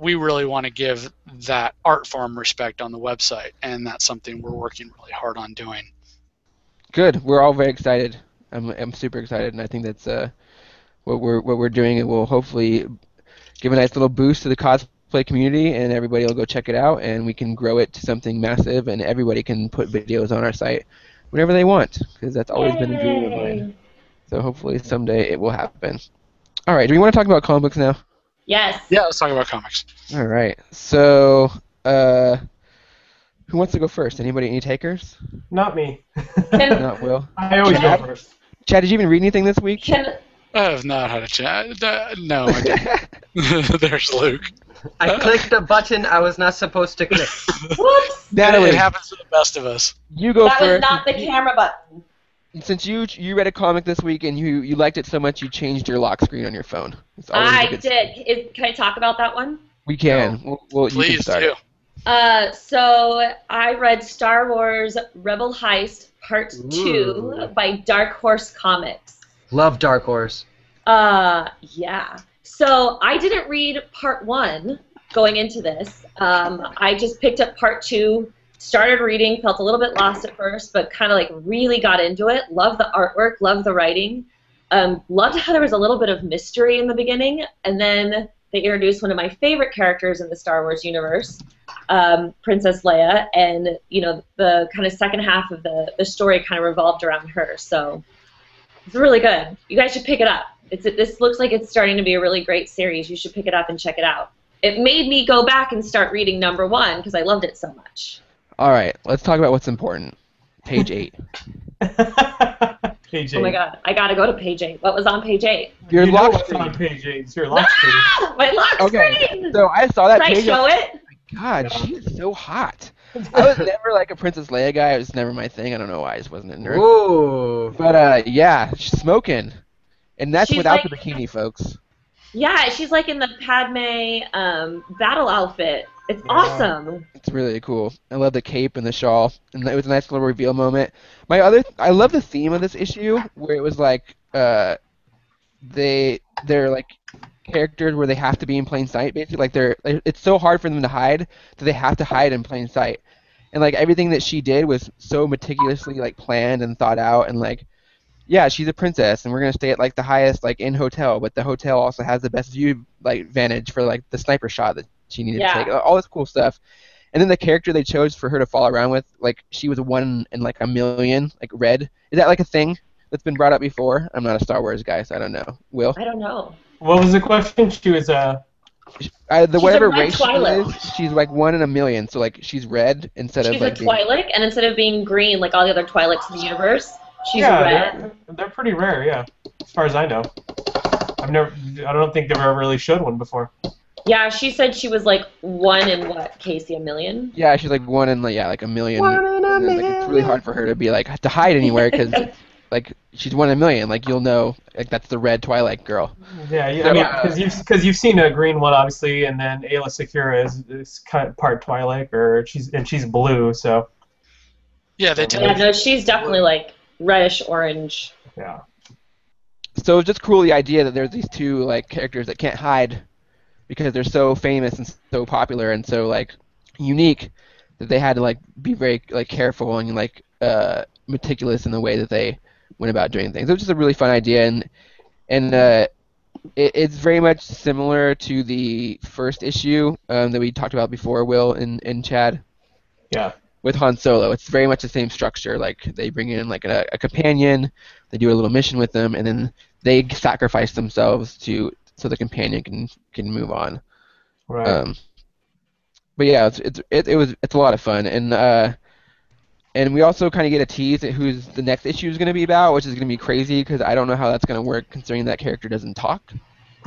we really want to give that art form respect on the website, and that's something we're working really hard on doing. Good. We're all very excited. I'm super excited, and I think that's what we're doing. It will hopefully give a nice little boost to the cosplay community, and everybody will go check it out, and we can grow it to something massive, and everybody can put videos on our site whenever they want, because that's always been a dream of mine. So hopefully someday it will happen. All right, do we want to talk about comic books now? Yes. Yeah, let's talk about comics. All right. So, who wants to go first? Anybody? Any takers? Not me. Not Will. I always go first. Chad, did you even read anything this week? I have not had a chat. No, I didn't. There's Luke. I clicked the button I was not supposed to click. Whoops. Natalie, it happens to the best of us. You go first. That was not the camera button. Since you read a comic this week and you liked it so much, you changed your lock screen on your phone. I did. Can I talk about that one? We can. No. Well, Please you can start. Do. So I read Star Wars Rebel Heist Part 2 by Dark Horse Comics. Love Dark Horse. Yeah. So I didn't read Part 1 going into this. I just picked up Part 2, started reading, felt a little bit lost at first, but kind of like really got into it. Loved the artwork, loved the writing. Loved how there was a little bit of mystery in the beginning, and then they introduced one of my favorite characters in the Star Wars universe, Princess Leia, and the kind of second half of the story kind of revolved around her. So it's really good. You guys should pick it up. This looks like it's starting to be a really great series. You should pick it up and check it out. It made me go back and start reading #1 because I loved it so much. All right, let's talk about what's important. Page 8. Page 8. Oh my God, I gotta go to page 8. What was on page 8? Your you lock know what's screen. on page 8. It's your lock screen. My lock screen! So I saw that Can page. I show it? God, she is so hot. I was never like a Princess Leia guy. It was never my thing. I don't know why. I just wasn't into her. Ooh. But yeah, she's smoking. And that's She's without like- the bikini, folks. Yeah, she's like in the Padme battle outfit. It's awesome. It's really cool. I love the cape and the shawl, and it was a nice little reveal moment. I love the theme of this issue, where it was like they're like characters where they have to be in plain sight, basically. Like it's so hard for them to hide that they have to hide in plain sight. And like everything that she did was so meticulously like planned and thought out, and like yeah, she's a princess, and we're gonna stay at like the highest like in hotel, but the hotel also has the best view like vantage for like the sniper shot that she needed to take. All this cool stuff. And then the character they chose for her to fall around with, like she was one in like a million, like Red. Is that like a thing that's been brought up before? I'm not a Star Wars guy, so I don't know. Will? I don't know. What was the question? She was She's whatever a red race she Twi'lek. is, she's like one in a million. So like she's red instead She's of like a Twi'lek, and instead of being green like all the other Twi'leks in the universe, she's red. They're pretty rare, yeah. As far as I know, I don't think they've ever really showed one before. Yeah, she said she was like one in what, Casey, a million? Yeah, she's like one in like a million. One in a Like, it's really hard for her to be like to hide anywhere because like she's one in a million. Like you'll know like that's the red Twilight girl. Yeah, So, I mean, because you've seen a green one obviously, and then Ayla Secura is kind of part Twilight, she's blue, so. Yeah, they Yeah, no, she's definitely like reddish orange. Yeah. So it's just cool the idea that there's these two like characters that can't hide because they're so famous and so popular and so like unique that they had to like be very like careful and like meticulous in the way that they went about doing things. It was just a really fun idea, and it's very much similar to the first issue that we talked about before, Will and Chad. Yeah. With Han Solo, it's very much the same structure. Like they bring in like a companion, they do a little mission with them, and then they sacrifice themselves so the companion can move on. Right. But yeah, it's a lot of fun, and we also kind of get a tease at who's the next issue is going to be about, which is going to be crazy because I don't know how that's going to work considering that character doesn't talk.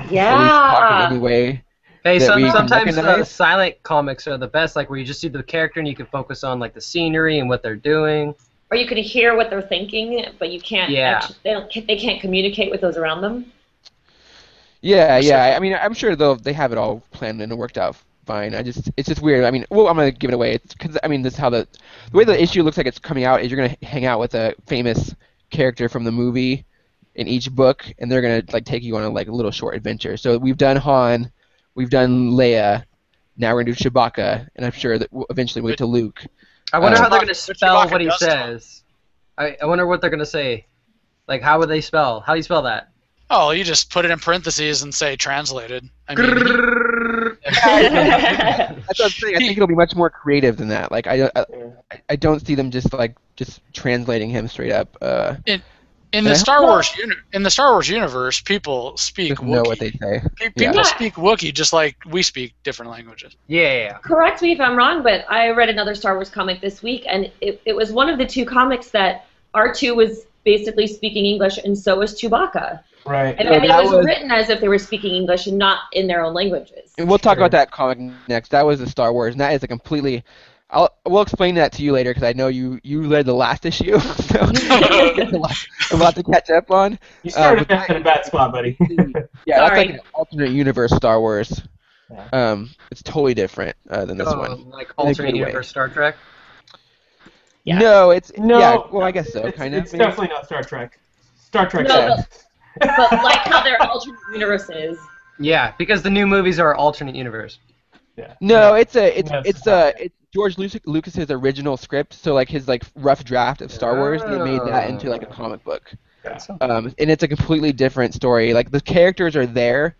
Yeah. At least talk in any way. Hey, that we can sometimes recognize. silent comics are the best, like where you just see the character and you can focus on like the scenery and what they're doing. Or you can hear what they're thinking, but you can't. Yeah. They can't communicate with those around them. Yeah. I mean, I'm sure they have it all planned and worked out fine. It's just weird. I mean, well, I'm gonna give it away. It's because I mean, this is how the way the issue looks like it's coming out is you're gonna hang out with a famous character from the movie in each book, and they're gonna like take you on a little short adventure. So we've done Han, we've done Leia, now we're gonna do Chewbacca, and I'm sure that eventually we'll get to Luke. I wonder how they're gonna But spell Chewbacca what he does says. I wonder what they're gonna say. Like, how would they spell? How do you spell that? Oh, you just put it in parentheses and say translated. I mean, That's what I'm saying. I think it'll be much more creative than that. Like I don't see them just translating him straight up. in the Star Wars universe, people speak Just Wookiee. know what they say. People Yeah. speak Wookiee just like we speak different languages. Yeah. Correct me if I'm wrong, but I read another Star Wars comic this week, and it was one of the two comics that R2 was basically speaking English, and so was Chewbacca. Right. And No, it that was was- written as if they were speaking English and not in their own languages. And we'll talk Sure. about that comic next. That was the Star Wars, and that is a completely. We'll explain that to you later because I know you read the last issue, so a lot to catch up on. You started but in a bad spot, buddy. Yeah, that's Sorry. like an alternate universe Star Wars. It's totally different than this Oh, one. like In a alternate good way. universe Star Trek. Yeah. No, it's No. yeah. Well, I guess so, It's, kind of. it's definitely not Star Trek. Star Trek. No, yeah. but like how their alternate universe is. Yeah, because the new movies are alternate universe. Yeah. No, Yeah. it's George Lucas's original script. So like his rough draft of Star Wars, they made that into like a comic book. Yeah. And it's a completely different story. Like the characters are there,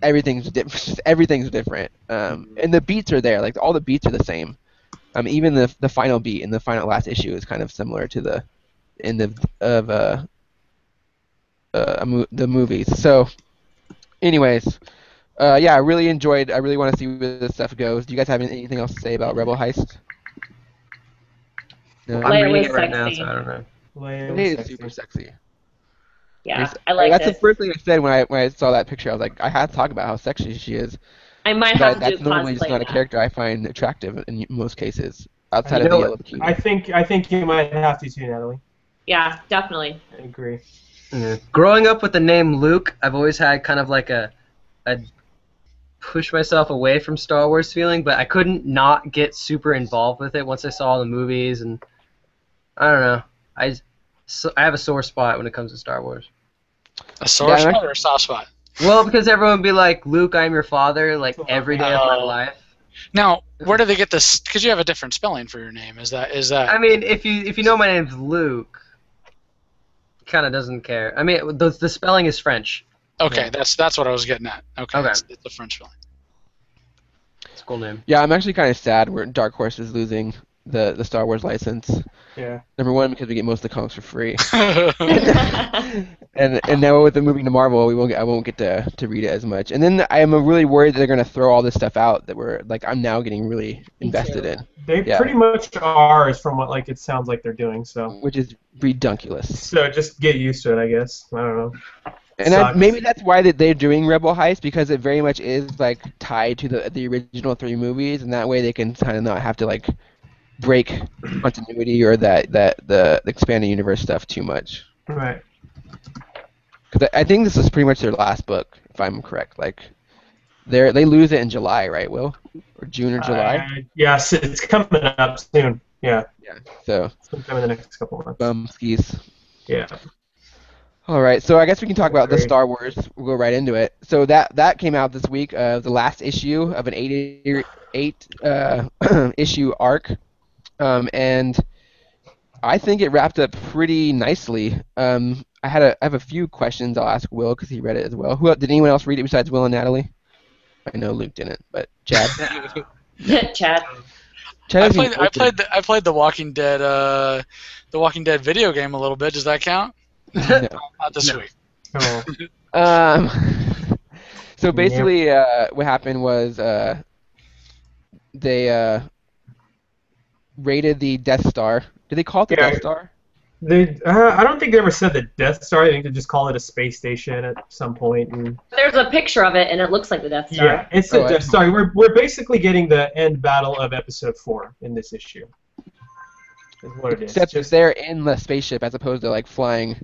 everything's different. Everything's different. And the beats are there. Like all the beats are the same. Even the final beat in the last issue is kind of similar to the end of the movies. So, anyways, yeah, I really enjoyed. I really want to see where this stuff goes. Do you guys have anything else to say about Rebel Heist? No? I'm Leia reading was it right now, sexy. so I don't know. Leia It was is sexy. super sexy. Yeah, I like That's this. the first thing I said when I saw that picture. I was like, I had to talk about how sexy she is. I might But have to that's do normally just cosplay. not a of that. character I find attractive in most cases, outside You of the know, yellow bikini. I think you might have to too, Natalie. Yeah, definitely. I agree. Yeah. Growing up with the name Luke, I've always had kind of like a push myself away from Star Wars feeling, but I couldn't not get super involved with it once I saw the movies, and I don't know. I have a sore spot when it comes to Star Wars. A sore Yeah, spot or a soft spot? Well, because everyone would be like, Luke, I'm your father, like every day of my life. Now, where do they get this? Because you have a different spelling for your name. Is that? I mean, if you know my name's Luke, kind of doesn't care. I mean, the spelling is French. Okay, that's what I was getting at. Okay. It's the French spelling. It's a cool name. Yeah, I'm actually kind of sad where Dark Horse is losing the Star Wars license. Yeah. Number one, because we get most of the comics for free, and now with the moving to Marvel, I won't get to read it as much. And then I am really worried that they're gonna throw all this stuff out that I'm now getting really invested in. They pretty much are, is from what it sounds like they're doing. So. Which is redunculous. So just get used to it, I guess. I don't know. And maybe that's why they're doing Rebel Heist, because it very much is tied to the original 3 movies, and that way they can kind of not have to break continuity or the expanded universe stuff too much. Right. Because I think this is pretty much their last book, if I'm correct. They lose it in July, right, Will? Or June or July? Yes, it's coming up soon. Yeah. Yeah. So. Sometime in the next couple of months. Skis. Yeah. All right, so I guess we can talk about the Star Wars. We'll go right into it. So that came out this week, the last issue of an 8 issue arc, and I think it wrapped up pretty nicely. I have a few questions I'll ask Will because he read it as well. Did anyone else read it besides Will and Natalie? I know Luke didn't, but Chad. Chad. I played the Walking Dead video game a little bit. Does that count? No. Not this week. Oh. So basically, what happened was they raided the Death Star. Did they call it the Death Star? I don't think they ever said the Death Star. I think they just call it a space station at some point. And there's a picture of it, and it looks like the Death Star. Yeah, it's the Death Star. We're basically getting the end battle of Episode 4 in this issue. Is what it is. Except they're in the spaceship as opposed to flying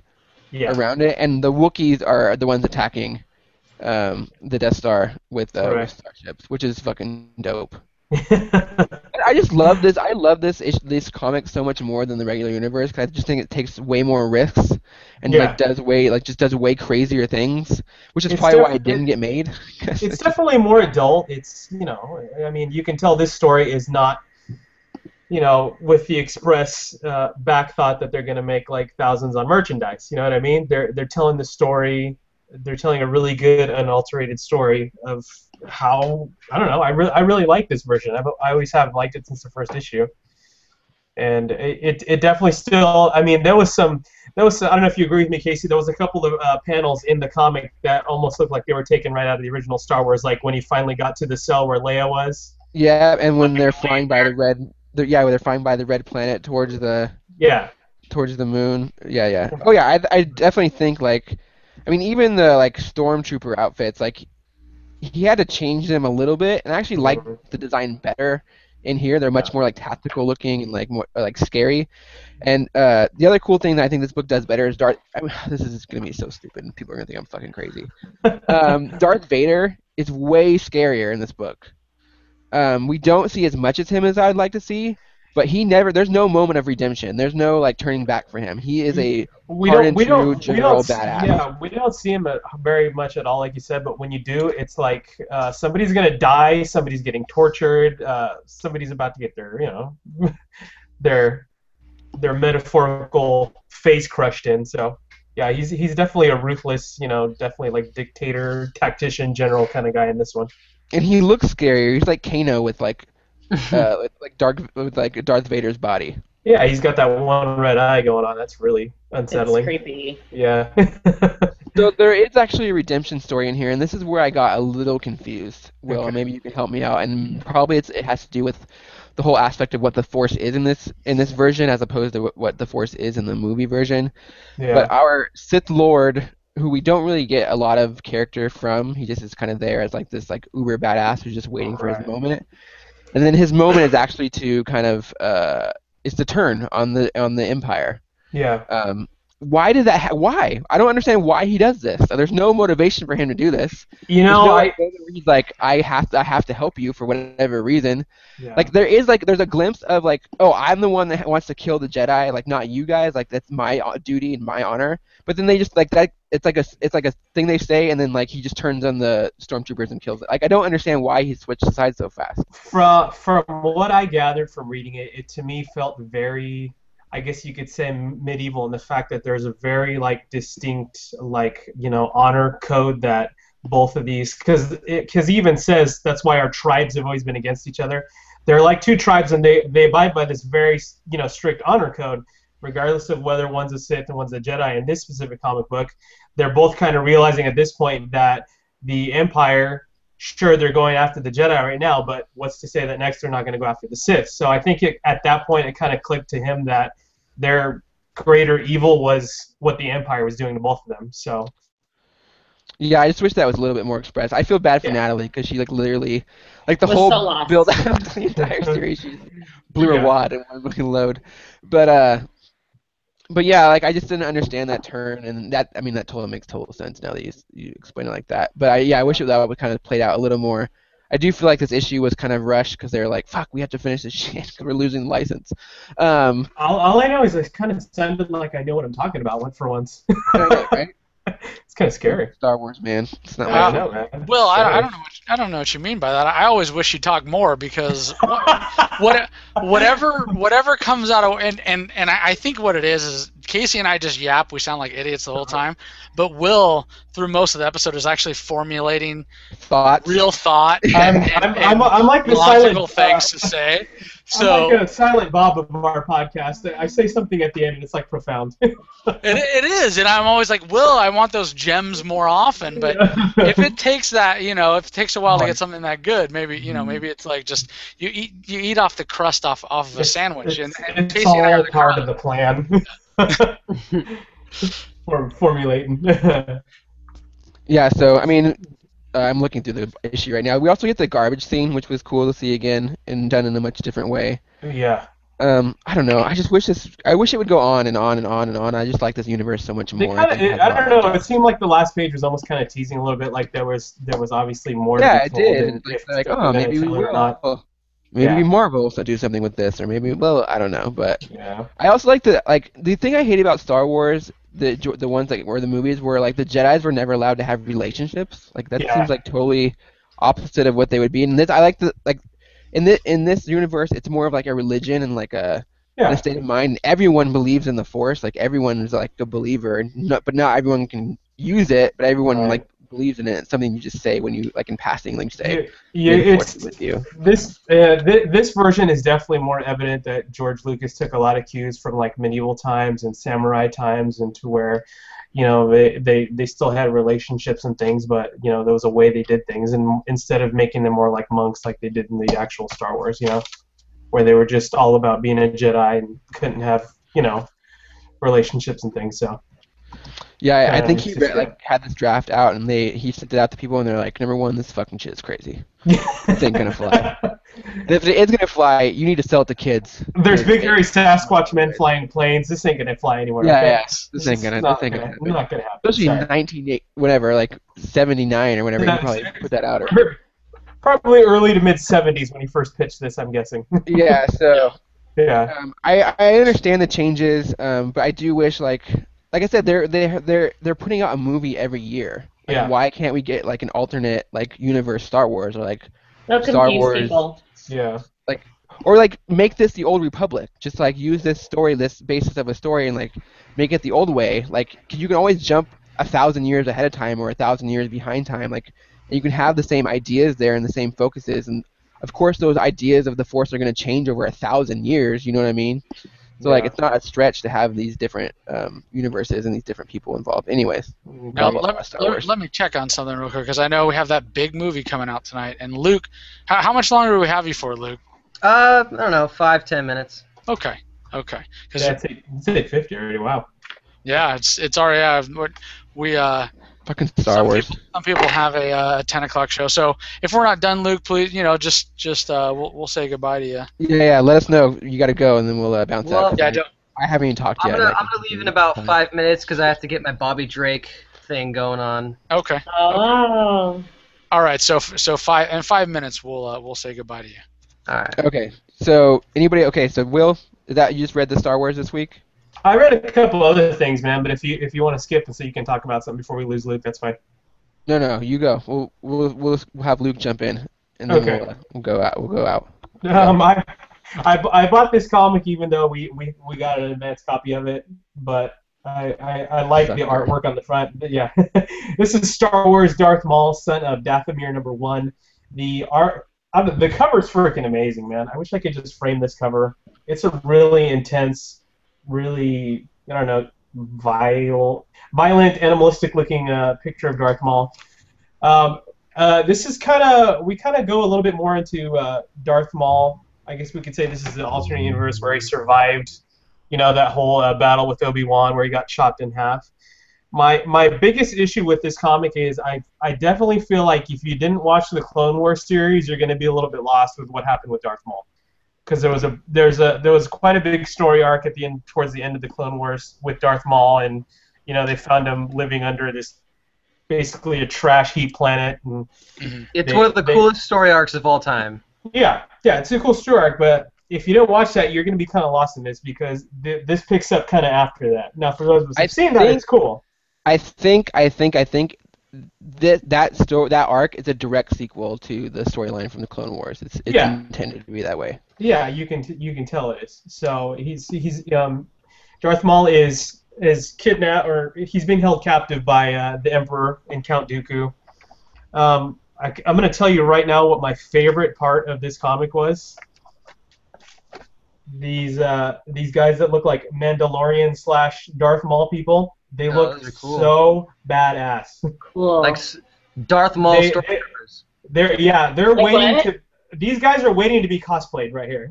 around it, and the Wookiees are the ones attacking the Death Star with starships, which is fucking dope. I just love this. I love this comic so much more than the regular universe because I just think it takes way more risks and does way crazier things, which is probably why it didn't get made. It's definitely more adult. It's I mean, you can tell this story is not. With the express back thought that they're going to make thousands on merchandise. You know what I mean? They're telling the story. They're telling a really good, unalterated story of how I don't know. I really like this version. I always have liked it since the first issue, and it definitely still. I mean, there was some. I don't know if you agree with me, Casey. There was a couple of panels in the comic that almost looked like they were taken right out of the original Star Wars, like when he finally got to the cell where Leia was. Yeah, and when they're flying by the red. They're flying by the red planet towards the moon. Yeah. Oh yeah, I definitely think even the stormtrooper outfits he had to change them a little bit, and I actually like the design better in here. They're much more tactical looking and more scary. And the other cool thing that I think this book does better is this is gonna be so stupid, and people are gonna think I'm fucking crazy. Darth Vader is way scarier in this book. We don't see as much as him as I'd like to see, but there's no moment of redemption. There's no turning back for him. He is a true general badass. Yeah, we don't see him very much at all, like you said, but when you do, it's somebody's gonna die, somebody's getting tortured, somebody's about to get their metaphorical face crushed in. So yeah, he's definitely a ruthless, definitely dictator, tactician, general kind of guy in this one. And he looks scarier. He's like Kano with Darth Vader's body. Yeah, he's got that one red eye going on. That's really unsettling. It's creepy. Yeah. So there is actually a redemption story in here, and this is where I got a little confused. Will, maybe you can help me out. And probably it has to do with the whole aspect of what the Force is in this version, as opposed to what the Force is in the movie version. Yeah. But our Sith Lord, who we don't really get a lot of character from, he just is kind of there as this uber badass who's just waiting for his moment. And then his moment is actually to kind of is to turn on the Empire. Yeah. Why did that? Why? I don't understand why he does this. There's no motivation for him to do this. He's I have to help you for whatever reason. Yeah. There's a glimpse of oh, I'm the one that wants to kill the Jedi, not you guys. That's my duty and my honor. But then they just that. It's like a thing they say, and then he just turns on the stormtroopers and kills it. I don't understand why he switched sides so fast. From what I gathered from reading it, it to me felt very. I guess you could say medieval in the fact that there's a very like distinct like honor code that both of these because he even says that's why our tribes have always been against each other. They're like two tribes and they abide by this very strict honor code, regardless of whether one's a Sith and one's a Jedi. In this specific comic book, they're both kind of realizing at this point that the Empire, sure, they're going after the Jedi right now, but what's to say that next they're not going to go after the Sith? So I think at that point it kind of clicked to him that their greater evil was what the Empire was doing to both of them. So. Yeah, I just wish that was a little bit more expressed. I feel bad for Natalie because she like literally, like the Was whole so build up to the entire series, she blew her wad in one fucking load. But yeah, like I just didn't understand that turn, and that totally makes total sense now that you explain it like that. But I wish that would kind of played out a little more. I do feel like this issue was kind of rushed because they're like, fuck, we have to finish this shit because we're losing the license. All I know is it kind of sounded like I know what I'm talking about for once. Right? It's kind of scary. Star Wars, man. It's not I know, man. Will, I don't know what you mean by that. I always wish you'd talk more because whatever comes out of and I think what it is Casey and I just yap. We sound like idiots the whole time. But Will, through most of the episode, is actually formulating real thought. I'm like the logical silent things to say. So I'm like a silent Bob of our podcast. I say something at the end and it's like profound. it is, and I'm always like, Will, I want those gems more often. But if it takes that, if it takes a while to get something that good, maybe it's like just you eat off the crust off of a sandwich, and it's Casey all and I are the part crust. of the plan. Formulating. Yeah, so I'm looking through the issue right now. We also get the garbage scene, which was cool to see again and done in a much different way. Yeah. I don't know. I just wish I wish it would go on and on and on and on. I just like this universe so much more. I don't know. It seemed like the last page was almost kind of teasing a little bit, like there was obviously more. Yeah, to be it told, did. and It's like, oh, maybe we will. Maybe Marvel will do something with this, or maybe I don't know. But I also like the thing I hate about Star Wars, the ones that were the movies where like the Jedis were never allowed to have relationships. Like that seems like totally opposite of what they would be. And this I like in this universe, it's more of like a religion and like a state of mind. Everyone believes in the Force. Like everyone is like a believer, but not everyone can use it. But everyone like believes in it. It's something you just say when you like in passing, like say. It's with you. This version is definitely more evident that George Lucas took a lot of cues from like medieval times and samurai times, and to where they still had relationships and things, but there was a way they did things, and instead of making them more like monks like they did in the actual Star Wars, where they were just all about being a Jedi and couldn't have relationships and things. So yeah, I think he had this draft out and he sent it out to people and they're like, number one, this fucking shit is crazy. This ain't gonna fly. If it is gonna fly, you need to sell it to kids. There's big hairy Sasquatch men flying planes. This ain't gonna fly anywhere. Yeah, this ain't gonna happen. Not gonna happen. Especially in 79 or whatever. You probably put that out. Probably early to mid 70s when he first pitched this, I'm guessing. Yeah. So. Yeah. I understand the changes, but I do wish like I said, they're putting out a movie every year. Like, why can't we get like an alternate like universe Star Wars or like Star Wars? People. Yeah. Or like make this the Old Republic. Just like use this basis of a story, and like make it the old way. Like you can always jump 1,000 years ahead of time or 1,000 years behind time. Like and you can have the same ideas there and the same focuses, and of course those ideas of the Force are going to change over 1,000 years. You know what I mean? So like it's not a stretch to have these different universes and these different people involved. Anyways, now, let me check on something real quick because I know we have that big movie coming out tonight. And Luke, how much longer do we have you for, Luke? I don't know, 5-10 minutes. Okay. It's 8:50 already. Wow. Yeah, it's already we fucking Star Wars. Some people have a 10 o'clock show. So if we're not done, Luke, please, just we'll say goodbye to you. Yeah. Let us know you got to go, and then we'll bounce out. Yeah, I haven't even talked yet. I'm gonna leave in about 5 minutes because I have to get my Bobby Drake thing going on. Okay. Oh. All right. So 5 minutes we'll say goodbye to you. All right. Okay. So anybody? Okay. So Will, is that you just read the Star Wars this week? I read a couple other things, man. But if you want to skip and so you can talk about something before we lose Luke, that's fine. No, you go. We'll have Luke jump in, and then we'll go out. I bought this comic even though we got an advanced copy of it, but I like the artwork on the front. But yeah, this is Star Wars Darth Maul, son of Dathomir #1. The cover's freaking amazing, man. I wish I could just frame this cover. It's a really intense, really, I don't know, violent, animalistic-looking picture of Darth Maul. This is we kind of go a little bit more into Darth Maul. I guess we could say this is an alternate universe where he survived, that whole battle with Obi-Wan where he got chopped in half. My biggest issue with this comic is I definitely feel like if you didn't watch the Clone Wars series, you're going to be a little bit lost with what happened with Darth Maul, because there was quite a big story arc towards the end of the Clone Wars with Darth Maul, and they found him living under this basically a trash heap planet, and it's one of the coolest story arcs of all time. Yeah, it's a cool story arc, but if you don't watch that, you're going to be kind of lost in this because this picks up kind of after that. Now, for those of us who've seen that, it's cool. I think that arc is a direct sequel to the storyline from the Clone Wars. It's intended to be that way. Yeah, you can tell it is. So he's Darth Maul is kidnapped, or he's being held captive by the Emperor and Count Dooku. I'm going to tell you right now what my favorite part of this comic was. These guys that look like Mandalorian / Darth Maul people. They look cool. So badass. Cool. Like Darth Maul stormtroopers. They're waiting to. These guys are waiting to be cosplayed right here.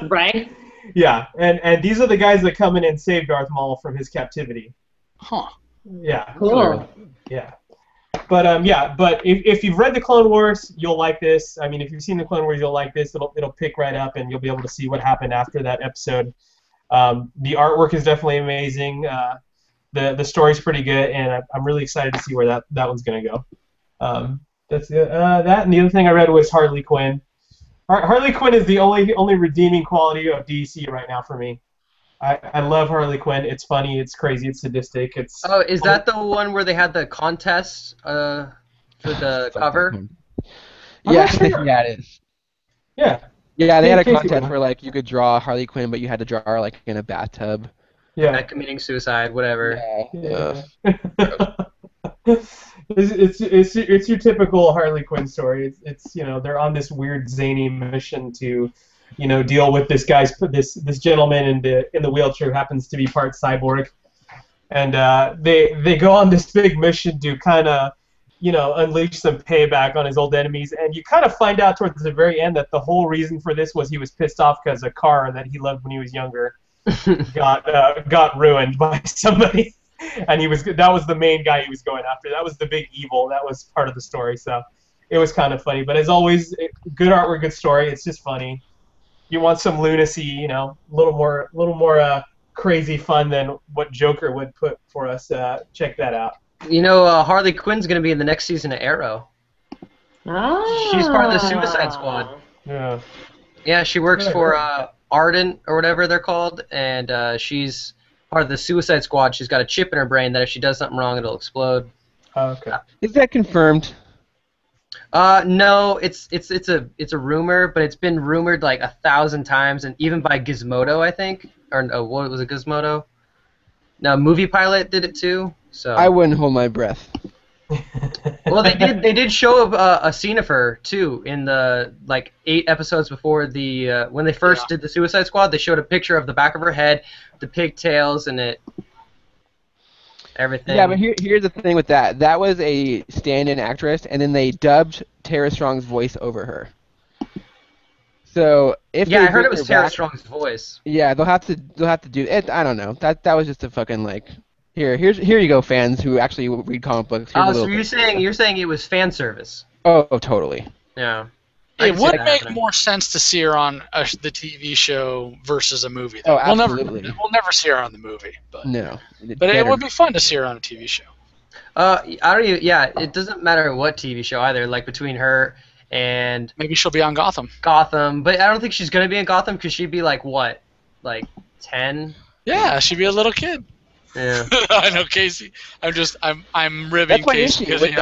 Right. Yeah, and these are the guys that come in and save Darth Maul from his captivity. Huh. Yeah. Cool. Yeah. But if you've read the Clone Wars, you'll like this. I mean, if you've seen the Clone Wars, you'll like this. It'll pick right up, and you'll be able to see what happened after that episode. The artwork is definitely amazing. The story's pretty good, and I'm really excited to see where that one's gonna go. That's that, and the other thing I read was Harley Quinn. Harley Quinn is the only redeeming quality of DC right now for me. I love Harley Quinn. It's funny, it's crazy, it's sadistic. Is that the one where they had the contest for the cover? Yeah, sure. Yeah, it is. Yeah. Yeah, they had a contest where you could draw Harley Quinn, but you had to draw her in a bathtub. Yeah. Committing suicide, whatever. Yeah. It's your typical Harley Quinn story. It's they're on this weird zany mission to deal with this gentleman in the wheelchair who happens to be part cyborg, and they go on this big mission to kind of unleash some payback on his old enemies, and you kind of find out towards the very end that the whole reason for this was he was pissed off because a car that he loved when he was younger got ruined by somebody. And that was the main guy he was going after. That was the big evil. That was part of the story. So it was kind of funny. But as always, good artwork, good story. It's just funny. You want some lunacy, a little more crazy fun than what Joker would put for us. Check that out. Harley Quinn's going to be in the next season of Arrow. Oh. She's part of the Suicide Squad. Yeah. Yeah, she works for Ardent or whatever they're called, and she's part of the Suicide Squad. She's got a chip in her brain that if she does something wrong, it'll explode. Okay. Is that confirmed? No, it's a rumor, but it's been rumored 1,000 times, and even by Gizmodo, I think, or no, what was it, Gizmodo? No, Movie Pilot did it too. So I wouldn't hold my breath. Well, they did show a scene of her too in the 8 episodes before the when they first did the Suicide Squad. They showed a picture of the back of her head, the pigtails, and everything. Yeah, but here's the thing with that. That was a stand-in actress, and then they dubbed Tara Strong's voice over her. So I heard it was Tara Strong's voice. Yeah, they'll have to do it. I don't know. That was just a fucking Here you go, fans who actually read comic books. So you're saying it was fan service? Oh, totally. Yeah. It would make more sense to see her on the TV show versus a movie. Though. Oh, absolutely. We'll never see her on the movie, but no. But it would be fun to see her on a TV show. It doesn't matter what TV show either. Between her and maybe she'll be on Gotham. But I don't think she's gonna be in Gotham because she'd be 10. Yeah, she'd be a little kid. Yeah. I know, Casey. I'm ribbing Casey because he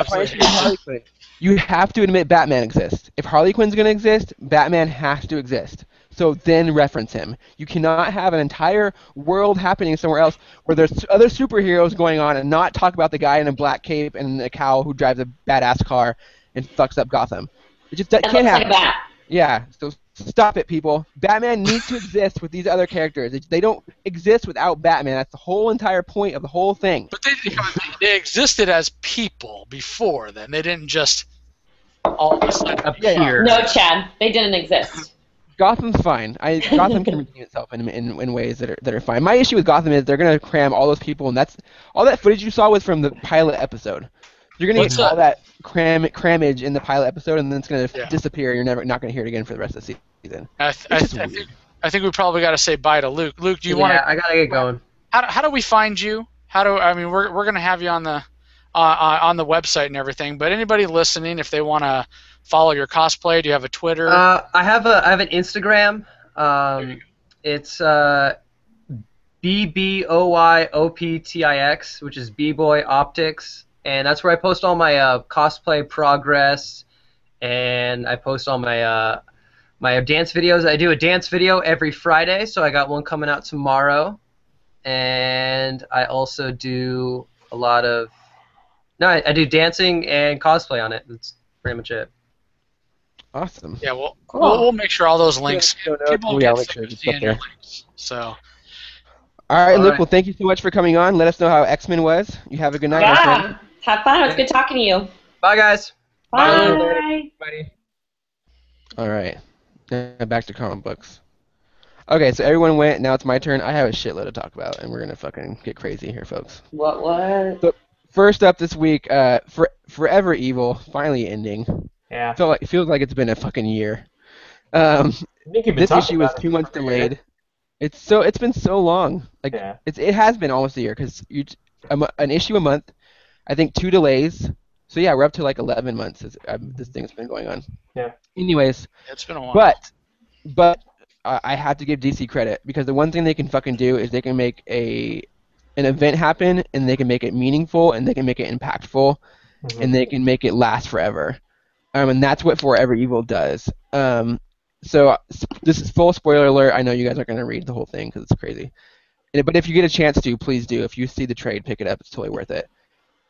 You have to admit Batman exists. If Harley Quinn's going to exist, Batman has to exist. So then reference him. You cannot have an entire world happening somewhere else where there's other superheroes going on and not talk about the guy in a black cape and a cow who drives a badass car and fucks up Gotham. It just It can't looks happen. like a bat. Yeah, so stop it, people. Batman needs to exist with these other characters. They don't exist without Batman. That's the whole entire point of the whole thing. But they existed as people before then. They didn't just all of a sudden appear. No, Chad, they didn't exist. Gotham's fine. Gotham can redeem itself in ways that are fine. My issue with Gotham is they're gonna cram all those people, and that's all that footage you saw was from the pilot episode. You're gonna get all that crammage in the pilot episode, and then it's gonna disappear. You're not gonna hear it again for the rest of the season. I think we probably got to say bye to Luke. Luke, do you want to? Yeah, I gotta get going. How do we find you? We're gonna have you on the website and everything. But anybody listening, if they want to follow your cosplay, do you have a Twitter? I have an Instagram. It's BBOYOPTIX, which is B-Boy Optics, and that's where I post all my cosplay progress, and I post all my my dance videos. I do a dance video every Friday, so I got one coming out tomorrow, and I also do a lot of I do dancing and cosplay on it. That's pretty much it. Awesome. Yeah, we'll make sure all those links. People Yeah, get make sick sure of it's seeing up your there. links. So. All right, Luke. right. Well, thank you so much for coming on. Let us know how X-Men was. You have a good night, my friend. Yeah, have fun. It was good talking to you. Bye, guys. Bye. Buddy. All right. Now back to comic books. Okay, so everyone went. Now it's my turn. I have a shitload to talk about, and we're gonna fucking get crazy here, folks. What? So first up this week, Forever Evil finally ending. Yeah. It feels like it's been a fucking year. I think you've been This talking issue was about it 2 months for a year. delayed. It's been so long. Like Yeah. it has been almost a year because an issue a month. I think 2 delays. So yeah, we're up to like 11 months. This thing's been going on. Yeah. Anyways, It's been a while. but I have to give DC credit because the one thing they can fucking do is they can make an event happen and they can make it meaningful and they can make it impactful and they can make it last forever. And that's what Forever Evil does. So this is full spoiler alert. I know you guys aren't going to read the whole thing because it's crazy. But if you get a chance to, please do. If you see the trade, pick it up. It's totally worth it.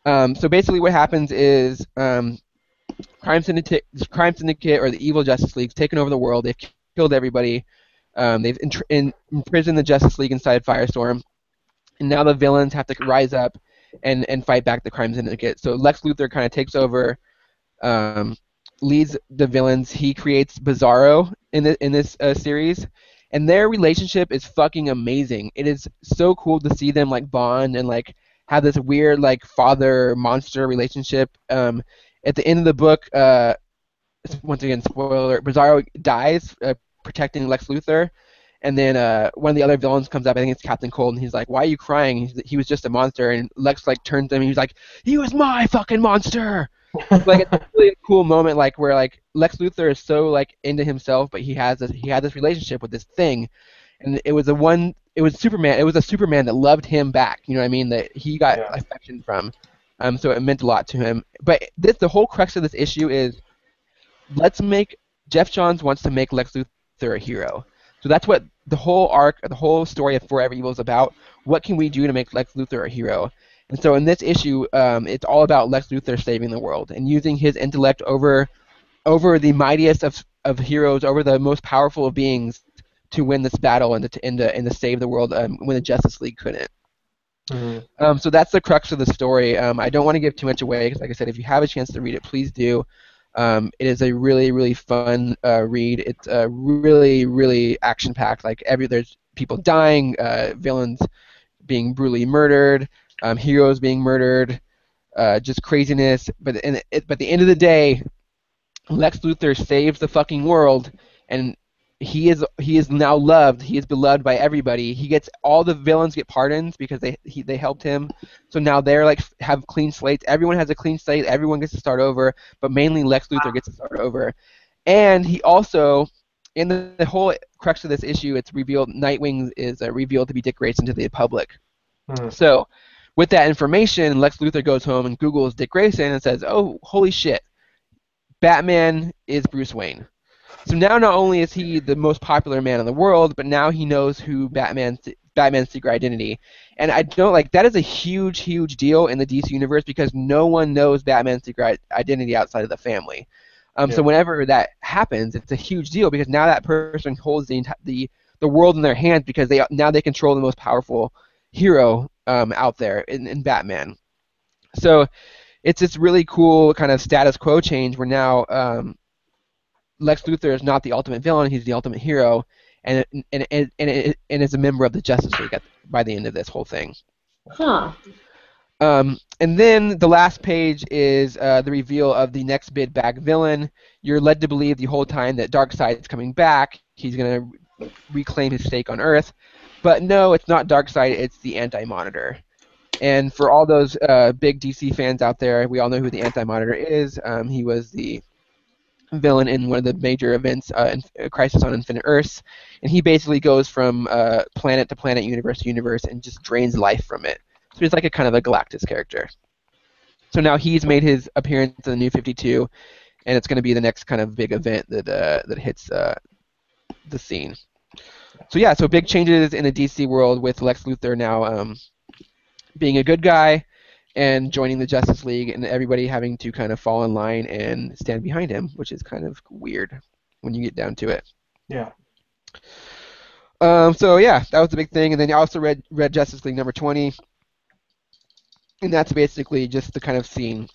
So basically what happens is Crime Syndicate or the Evil Justice League's taken over the world. They've killed everybody. They've imprisoned the Justice League inside Firestorm. And now the villains have to rise up and fight back the Crime Syndicate. So Lex Luthor kind of takes over, leads the villains. He creates Bizarro in this series. And their relationship is fucking amazing. It is so cool to see them like bond and like have this weird like father monster relationship. At the end of the book, once again spoiler, Bizarro dies protecting Lex Luthor, and then one of the other villains comes up. I think it's Captain Cold, and he's like, "Why are you crying? He was just a monster." And Lex like turns to him, and he's like, "He was my fucking monster." Like it's really a cool moment, like where like Lex Luthor is so like into himself, but he had this relationship with this thing, and it was Superman. It was a Superman that loved him back. You know what I mean? That he got affection from. So it meant a lot to him. But the whole crux of this issue is, Jeff Johns wants to make Lex Luthor a hero. So that's what the whole arc, the whole story of Forever Evil is about. What can we do to make Lex Luthor a hero? And so in this issue, it's all about Lex Luthor saving the world and using his intellect over the mightiest of heroes, over the most powerful of beings, to win this battle and to save the world when the Justice League couldn't. Mm-hmm. So that's the crux of the story. I don't want to give too much away because, like I said, if you have a chance to read it, please do. It is a really, really fun read. It's really, really action-packed. Like there's people dying, villains being brutally murdered, heroes being murdered, just craziness. But at the end of the day, Lex Luthor saves the fucking world, and he is now loved. He is beloved by everybody. All the villains get pardons because they helped him. So now they're like have clean slates. Everyone has a clean slate. Everyone gets to start over, but mainly Lex Luthor gets to start over. And he also, in the whole crux of this issue, it's revealed Nightwing is revealed to be Dick Grayson to the public. So with that information, Lex Luthor goes home and Googles Dick Grayson and says, "Oh, holy shit, Batman is Bruce Wayne." So now not only is he the most popular man in the world, but now he knows who Batman's secret identity. And I don't like that is a huge, huge deal in the DC universe because no one knows Batman's secret identity outside of the family. So whenever that happens, it's a huge deal because now that person holds the world in their hands because now they control the most powerful hero out there in Batman. So it's this really cool kind of status quo change where now Lex Luthor is not the ultimate villain; he's the ultimate hero, and is a member of the Justice League by the end of this whole thing. Huh. And then the last page is the reveal of the next big bad villain. You're led to believe the whole time that Darkseid's coming back. He's going to reclaim his stake on Earth. But no, it's not Darkseid, it's the Anti-Monitor. And for all those big DC fans out there, we all know who the Anti-Monitor is. He was the villain in one of the major events, Crisis on Infinite Earths. And he basically goes from planet to planet, universe to universe, and just drains life from it. So he's like a kind of a Galactus character. So now he's made his appearance in the New 52, and it's going to be the next kind of big event that hits the scene. So yeah, so big changes in the DC world with Lex Luthor now being a good guy and joining the Justice League, and everybody having to kind of fall in line and stand behind him, which is kind of weird when you get down to it. Yeah. So yeah, that was the big thing, and then I also read Justice League number 20. And that's basically just the kind of scene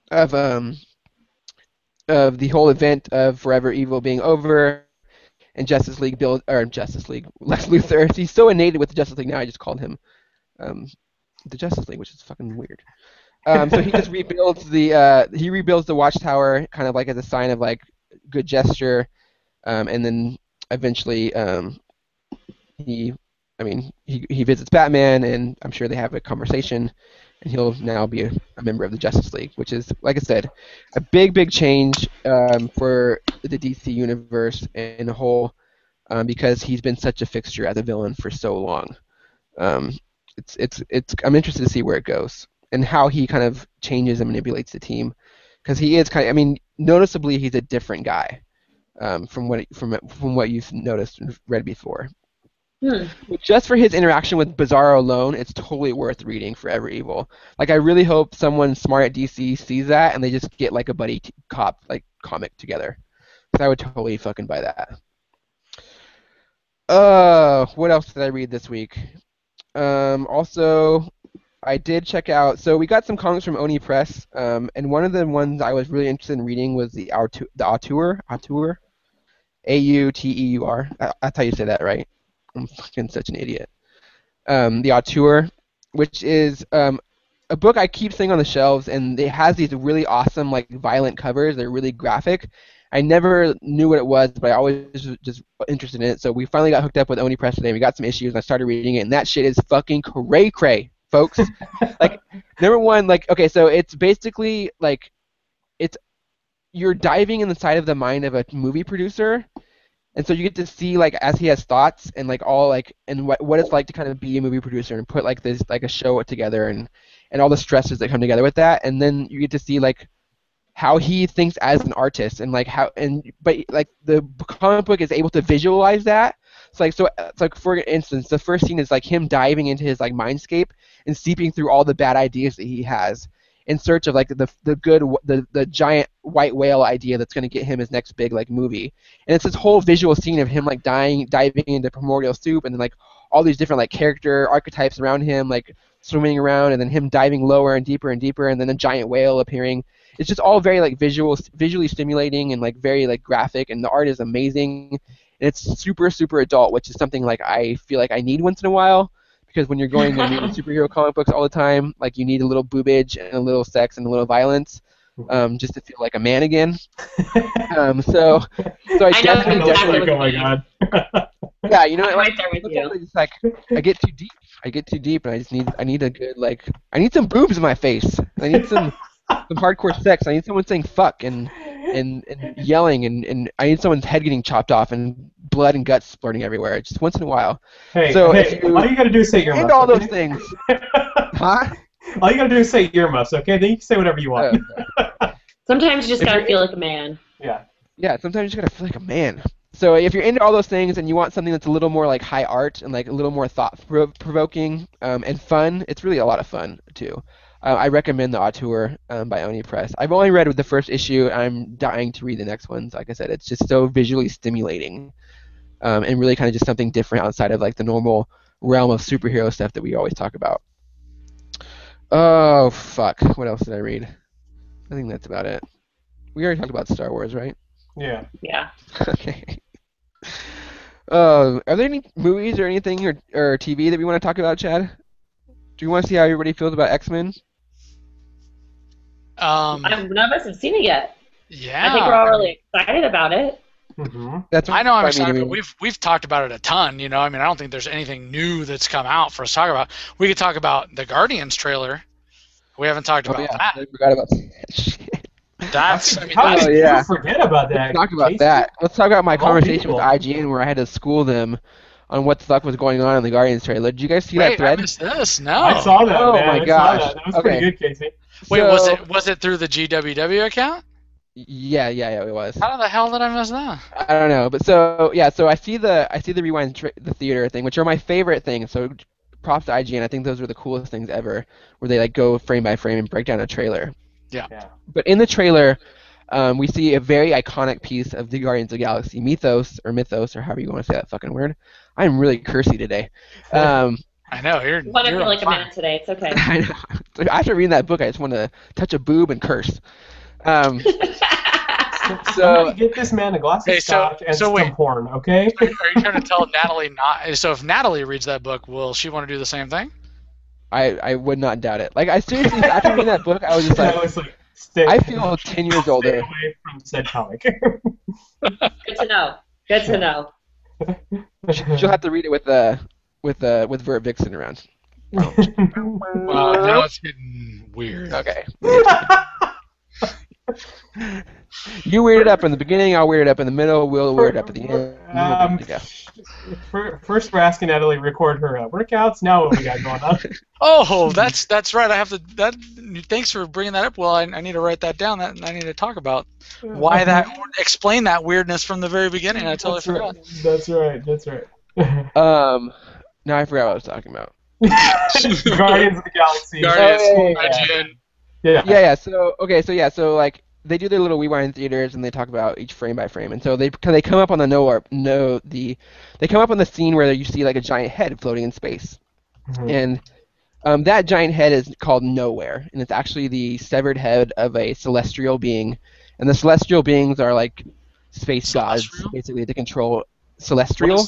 of the whole event of Forever Evil being over, and Lex Luthor. He's so enated with the Justice League now. I just called him the Justice League, which is fucking weird. So he just rebuilds the Watchtower, kind of like as a sign of like good gesture, and then eventually he visits Batman, and I'm sure they have a conversation, and he'll now be a member of the Justice League, which is, like I said, a big, big change for the DC universe in a whole, because he's been such a fixture as a villain for so long. I'm interested to see where it goes and how he kind of changes and manipulates the team, because he is noticeably he's a different guy from what you've noticed and read before. Just for his interaction with Bizarro alone, it's totally worth reading Forever Evil. Like, I really hope someone smart at DC sees that and they just get like a buddy cop like comic together. Because I would totally fucking buy that. What else did I read this week? Also, I did check out. So we got some comics from Oni Press, and one of the ones I was really interested in reading was the Auteur, A-U-T-E-U-R. That's how you say that, right? I'm fucking such an idiot. The Auteur, which is a book I keep seeing on the shelves, and it has these really awesome, like, violent covers. They're really graphic. I never knew what it was, but I always was just interested in it. So we finally got hooked up with Oni Press today. We got some issues, and I started reading it, and that shit is fucking cray-cray, folks. Like, number one, like, okay, so it's basically, like, you're diving inside of the mind of a movie producer. And so you get to see, like, as he has thoughts and, like, all, like, and what it's like to kind of be a movie producer and put, like, this, like, a show together and all the stresses that come together with that. And then you get to see, like, how he thinks as an artist and, like, but, like, the comic book is able to visualize that. It's like, for instance, the first scene is, like, him diving into his, like, mindscape and seeping through all the bad ideas that he has in search of, like, the giant white whale idea that's going to get him his next big, like, movie. And it's this whole visual scene of him, like, diving into primordial soup, and then, like, all these different, like, character archetypes around him, like, swimming around, and then him diving lower and deeper, and then a giant whale appearing. It's just all very, like, visually stimulating and, like, very, like, graphic, and the art is amazing. And it's super, super adult, which is something, like, I feel like I need once in a while. Because when you're going and reading superhero comic books all the time, like, you need a little boobage and a little sex and a little violence, just to feel like a man again. So I definitely. Oh my god. Yeah, you know, I'm like, right there with you. it's like I get too deep, and I need a good, like, I need some boobs in my face. I need some hardcore sex. I need someone saying fuck and yelling, and I need someone's head getting chopped off and blood and guts splurting everywhere, just once in a while. Hey, so all you gotta do is say earmuffs. And all those things. Huh? All you gotta do is say earmuffs, okay? Then you can say whatever you want. Sometimes you just gotta feel like a man. Yeah. Yeah, sometimes you just gotta feel like a man. So if you're into all those things and you want something that's a little more like high art and like a little more thought-provoking and fun, it's really a lot of fun too. I recommend the Auteur by Oni Press. I've only read the first issue. I'm dying to read the next ones. Like I said, it's just so visually stimulating and really kind of just something different outside of like the normal realm of superhero stuff that we always talk about. Oh fuck! What else did I read? I think that's about it. We already talked about Star Wars, right? Yeah. Yeah. Okay. Are there any movies or anything or TV that we want to talk about, Chad? Do you want to see how everybody feels about X-Men? None of us have seen it yet. Yeah. I think we're all really excited about it. Mm-hmm. I know I'm excited, but we've talked about it a ton. You know, I mean, I don't think there's anything new that's come out for us to talk about. We could talk about the Guardians trailer. We haven't talked about that. I forgot about that shit. That's, I mean, How that's, did you forget about that? Let's talk about Casey? that. Let's talk about my conversation with people. IGN where I had to school them on what the fuck was going on in the Guardians trailer. Did you guys see that wait, thread? I missed this. No. I saw that. Oh man. my I saw gosh. that. That was pretty good, Casey. Wait, So- was it through the GWW account? Yeah, it was. How the hell did I miss that? I don't know, but so I see the rewind the theater thing, which are my favorite things. So props to IGN. I think those are the coolest things ever, where they like go frame by frame and break down a trailer. Yeah. But in the trailer, we see a very iconic piece of the Guardians of the Galaxy mythos, or however you want to say that fucking word. I'm really cursy today. I know you're. You want to you're feel on like a fire. man today. It's okay. I know. After reading that book, I just want to touch a boob and curse. Somebody get this man a glass of Hey, scotch and some wait. porn, okay? Are you trying to tell Natalie not? So if Natalie reads that book, will she want to do the same thing? I would not doubt it. Like I seriously, after reading that book, I was just like, I was like, stay, I feel 10 years stay older. away from said comic. Good to know. Good to know. She'll have to read it with Vert Vixen around. Well, now it's getting weird. Okay. You weird it up in the beginning, I'll weird it up in the middle, we'll weird it up at the end. We're good to go. First, we're asking Natalie to record her workouts. Now, what we got going on? Oh, that's right. I have to. Thanks for bringing that up. Well, I need to write that down. That I need to talk about why that. Explain that weirdness from the very beginning. I totally forgot. That's right. Now I forgot what I was talking about. Guardians of the Galaxy. Guardians, Oh, IGN. Yeah. So like they do their little rewind theaters and they talk about each frame by frame, and so they come up on they come up on the scene where you see like a giant head floating in space, and that giant head is called Nowhere, and it's actually the severed head of a celestial being, and the celestial beings are like space gods, basically, to control celestial.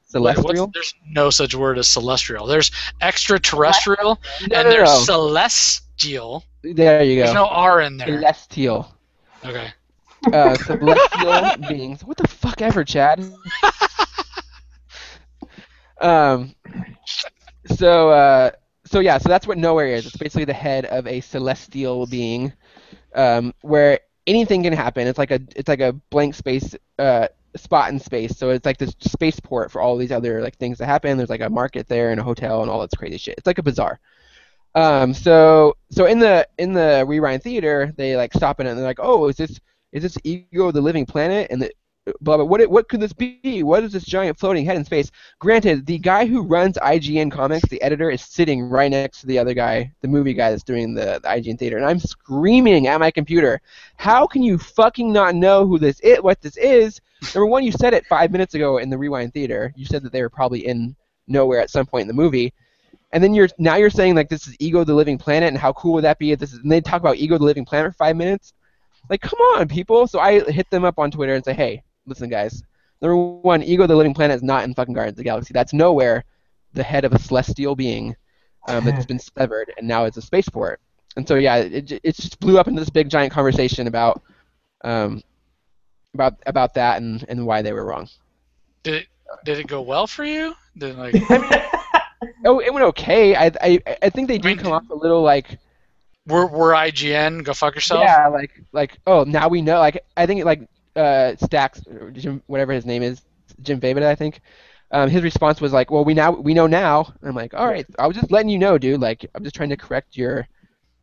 Celestial. There's no such word as celestial. There's extraterrestrial No. there's celestial. There you go. There's no R in there. Celestial. Okay. Celestial beings. What the fuck ever, Chad? So that's what Nowhere is. It's basically the head of a celestial being, where anything can happen. It's like a blank space spot in space. So it's like this spaceport for all these other like things that happen. There's like a market there and a hotel and all this crazy shit. It's like a bazaar. So in the rewind theater, they like stop in it and they're like, oh, is this Ego the Living Planet? And blah blah. What could this be? What is this giant floating head in space? Granted, the guy who runs IGN Comics, the editor, is sitting right next to the other guy, the movie guy that's doing the IGN theater, and I'm screaming at my computer. How can you fucking not know what this is? Number one, you said it 5 minutes ago in the rewind theater. You said that they were probably in Nowhere at some point in the movie. And then you're saying like this is Ego the Living Planet, and how cool would that be if this is? And they talk about Ego the Living Planet for 5 minutes. Like, come on, people. So I hit them up on Twitter and say, hey, listen, guys. Number one, Ego the Living Planet is not in fucking Guardians of the Galaxy. That's Nowhere, the head of a celestial being that's been severed, and now it's a spaceport. And so yeah, it just blew up into this big giant conversation about that and why they were wrong. Did it go well for you? Did like? Oh, it went okay. I think they do come off a little like. We're IGN. Go fuck yourself. Yeah, like oh, now we know. Like I think like Stacks, Jim, whatever his name is, Jim Fabida, I think. His response was like, well, we know now. And I'm like, all right, I was just letting you know, dude. Like I'm just trying to correct your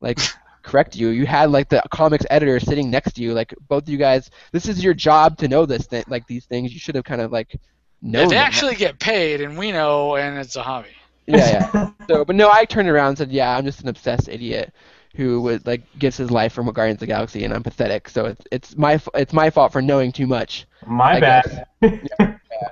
like correct you. You had like the comics editor sitting next to you, like both of you guys. This is your job to know this thing, like these things. You should have kind of like known. Yeah, they that. actually get paid, and we know, and it's a hobby. Yeah. So, but no, I turned around and said, yeah, I'm just an obsessed idiot who would like gives his life for Guardians of the Galaxy, and I'm pathetic. So it's my fault for knowing too much. My bad.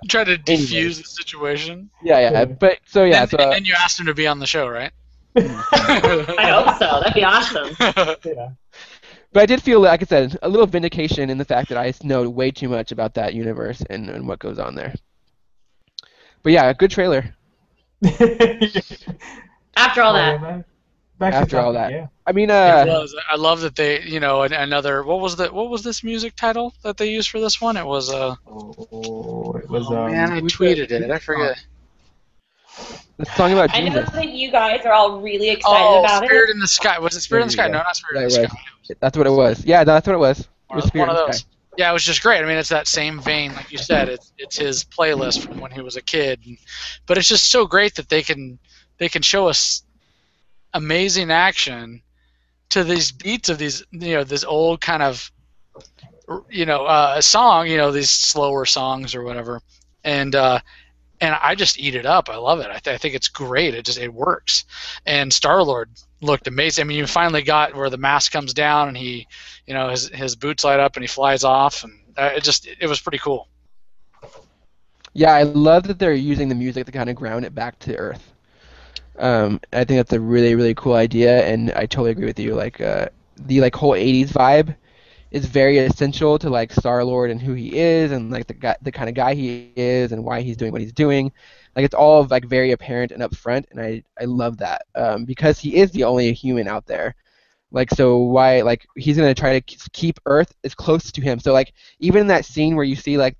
Try to defuse the situation. Yeah. But so yeah. And then you asked him to be on the show, right? I hope so. That'd be awesome. Yeah. But I did feel, like I said, a little vindication in the fact that I know way too much about that universe and what goes on there. But yeah, good trailer. After all that. After all that. Yeah. I mean, it was. I love that they, another. What was this music title that they used for this one? It was it was. Man, I tweeted it. I forget. The song about I know Jesus. that you guys are all really excited about Spirit it. in the Sky. Was it Spirit in the Sky? No, not Spirit in the Sky. That's what it was. Yeah, that's what it was. It was Spirit One of in the those. Sky. Yeah, it was just great. I mean, it's that same vein, like you said. It's his playlist from when he was a kid, but it's just so great that they can show us amazing action to these beats of these, this old kind of, song, these slower songs or whatever, and I just eat it up. I love it. I think it's great. It works. And Star-Lord looked amazing. I mean, you finally got where the mask comes down and he, his boots light up and he flies off, and it was pretty cool. Yeah, I love that they're using the music to kind of ground it back to Earth. I think that's a really, really cool idea, and I totally agree with you. Like the whole '80s vibe is very essential to like Star-Lord and who he is, and like the kind of guy he is, and why he's doing what he's doing. Like it's all like very apparent and upfront, and I love that because he is the only human out there. Like so why like he's gonna try to keep Earth as close to him. So like even in that scene where you see like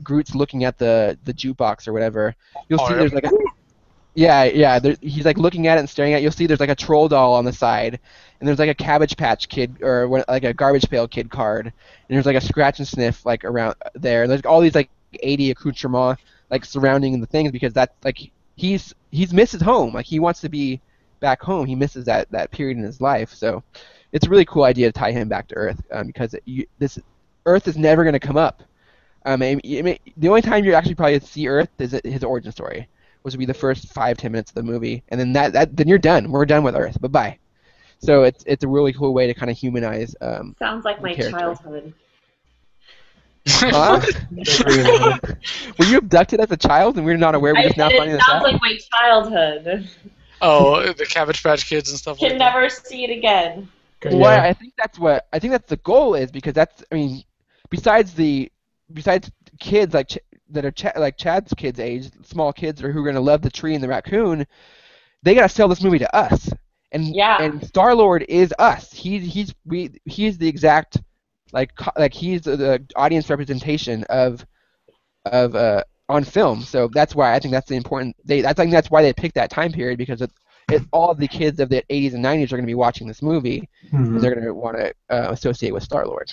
Groot's looking at the jukebox or whatever, you'll see there's like he's like looking at it and staring at it. You'll see there's like a troll doll on the side, and there's like a Cabbage Patch Kid or like a Garbage Pail Kid card, and there's like a Scratch and Sniff like around there. And there's all these like 80 accoutrements like surrounding the things because that's like he's misses home. Like he wants to be back home. He misses that period in his life. So it's a really cool idea to tie him back to Earth because this Earth is never going to come up. The only time you actually probably see Earth is his origin story, which would be the first 5-10 minutes of the movie, and then then you're done. We're done with Earth. Bye-bye. So it's a really cool way to kind of humanize. Sounds like my childhood. Huh? Were you abducted as a child and we're not aware? We're just now finding this out. It sounds like my childhood. Oh, the Cabbage Patch Kids and stuff. Can never see it again. Well, I think that's the goal is because besides kids that are like Chad's kids' age, small kids or who are gonna love the tree and the raccoon, they gotta sell this movie to us. And Star-Lord is us. He's the exact like he's the audience representation of on film. So that's why I think that's the important. I think that's why they picked that time period because all the kids of the 80s and 90s are going to be watching this movie. Mm-hmm. And they're going to want to associate with Star-Lord.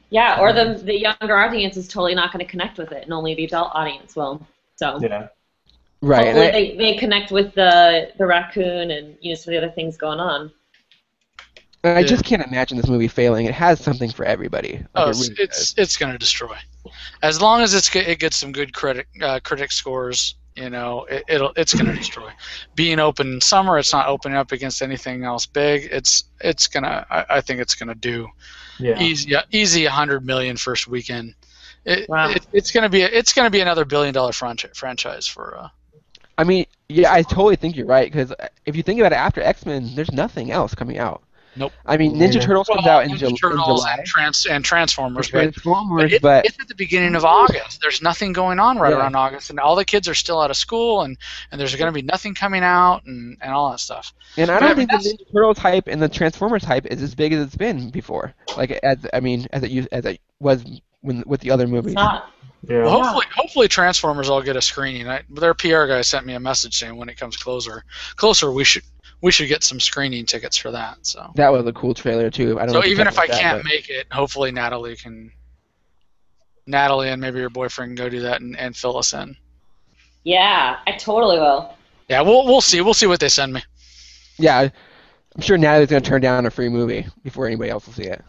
Yeah, or the younger audience is totally not going to connect with it, and only the adult audience will. So yeah, right. Hopefully they connect with the raccoon and some of the other things going on. I just can't imagine this movie failing. It has something for everybody. It's going to destroy. As long as it gets some good critic scores, it's going to destroy. Being open summer, it's not opening up against anything else big. I think it's gonna do easy 100 million first weekend. It's gonna be another $1 billion franchise for. I mean, yeah, I totally think you're right because if you think about it, after X-Men, there's nothing else coming out. Nope. I mean, Ninja Turtles comes out in July. And Transformers. But it's at the beginning of August. There's nothing going on around August, and all the kids are still out of school, and there's going to be nothing coming out, and all that stuff. And I don't think the Ninja Turtles hype and the Transformers hype is as big as it's been before. Like as it was with the other movies. It's not. Yeah. Well, hopefully Transformers will get a screening. Their PR guy sent me a message saying when it comes closer, we should get some screening tickets for that. So that was a cool trailer too. I don't know so even if I can't make it, hopefully Natalie and maybe your boyfriend can go do that and fill us in. Yeah, I totally will. Yeah, we'll see. We'll see what they send me. Yeah, I'm sure Natalie's going to turn down a free movie before anybody else will see it.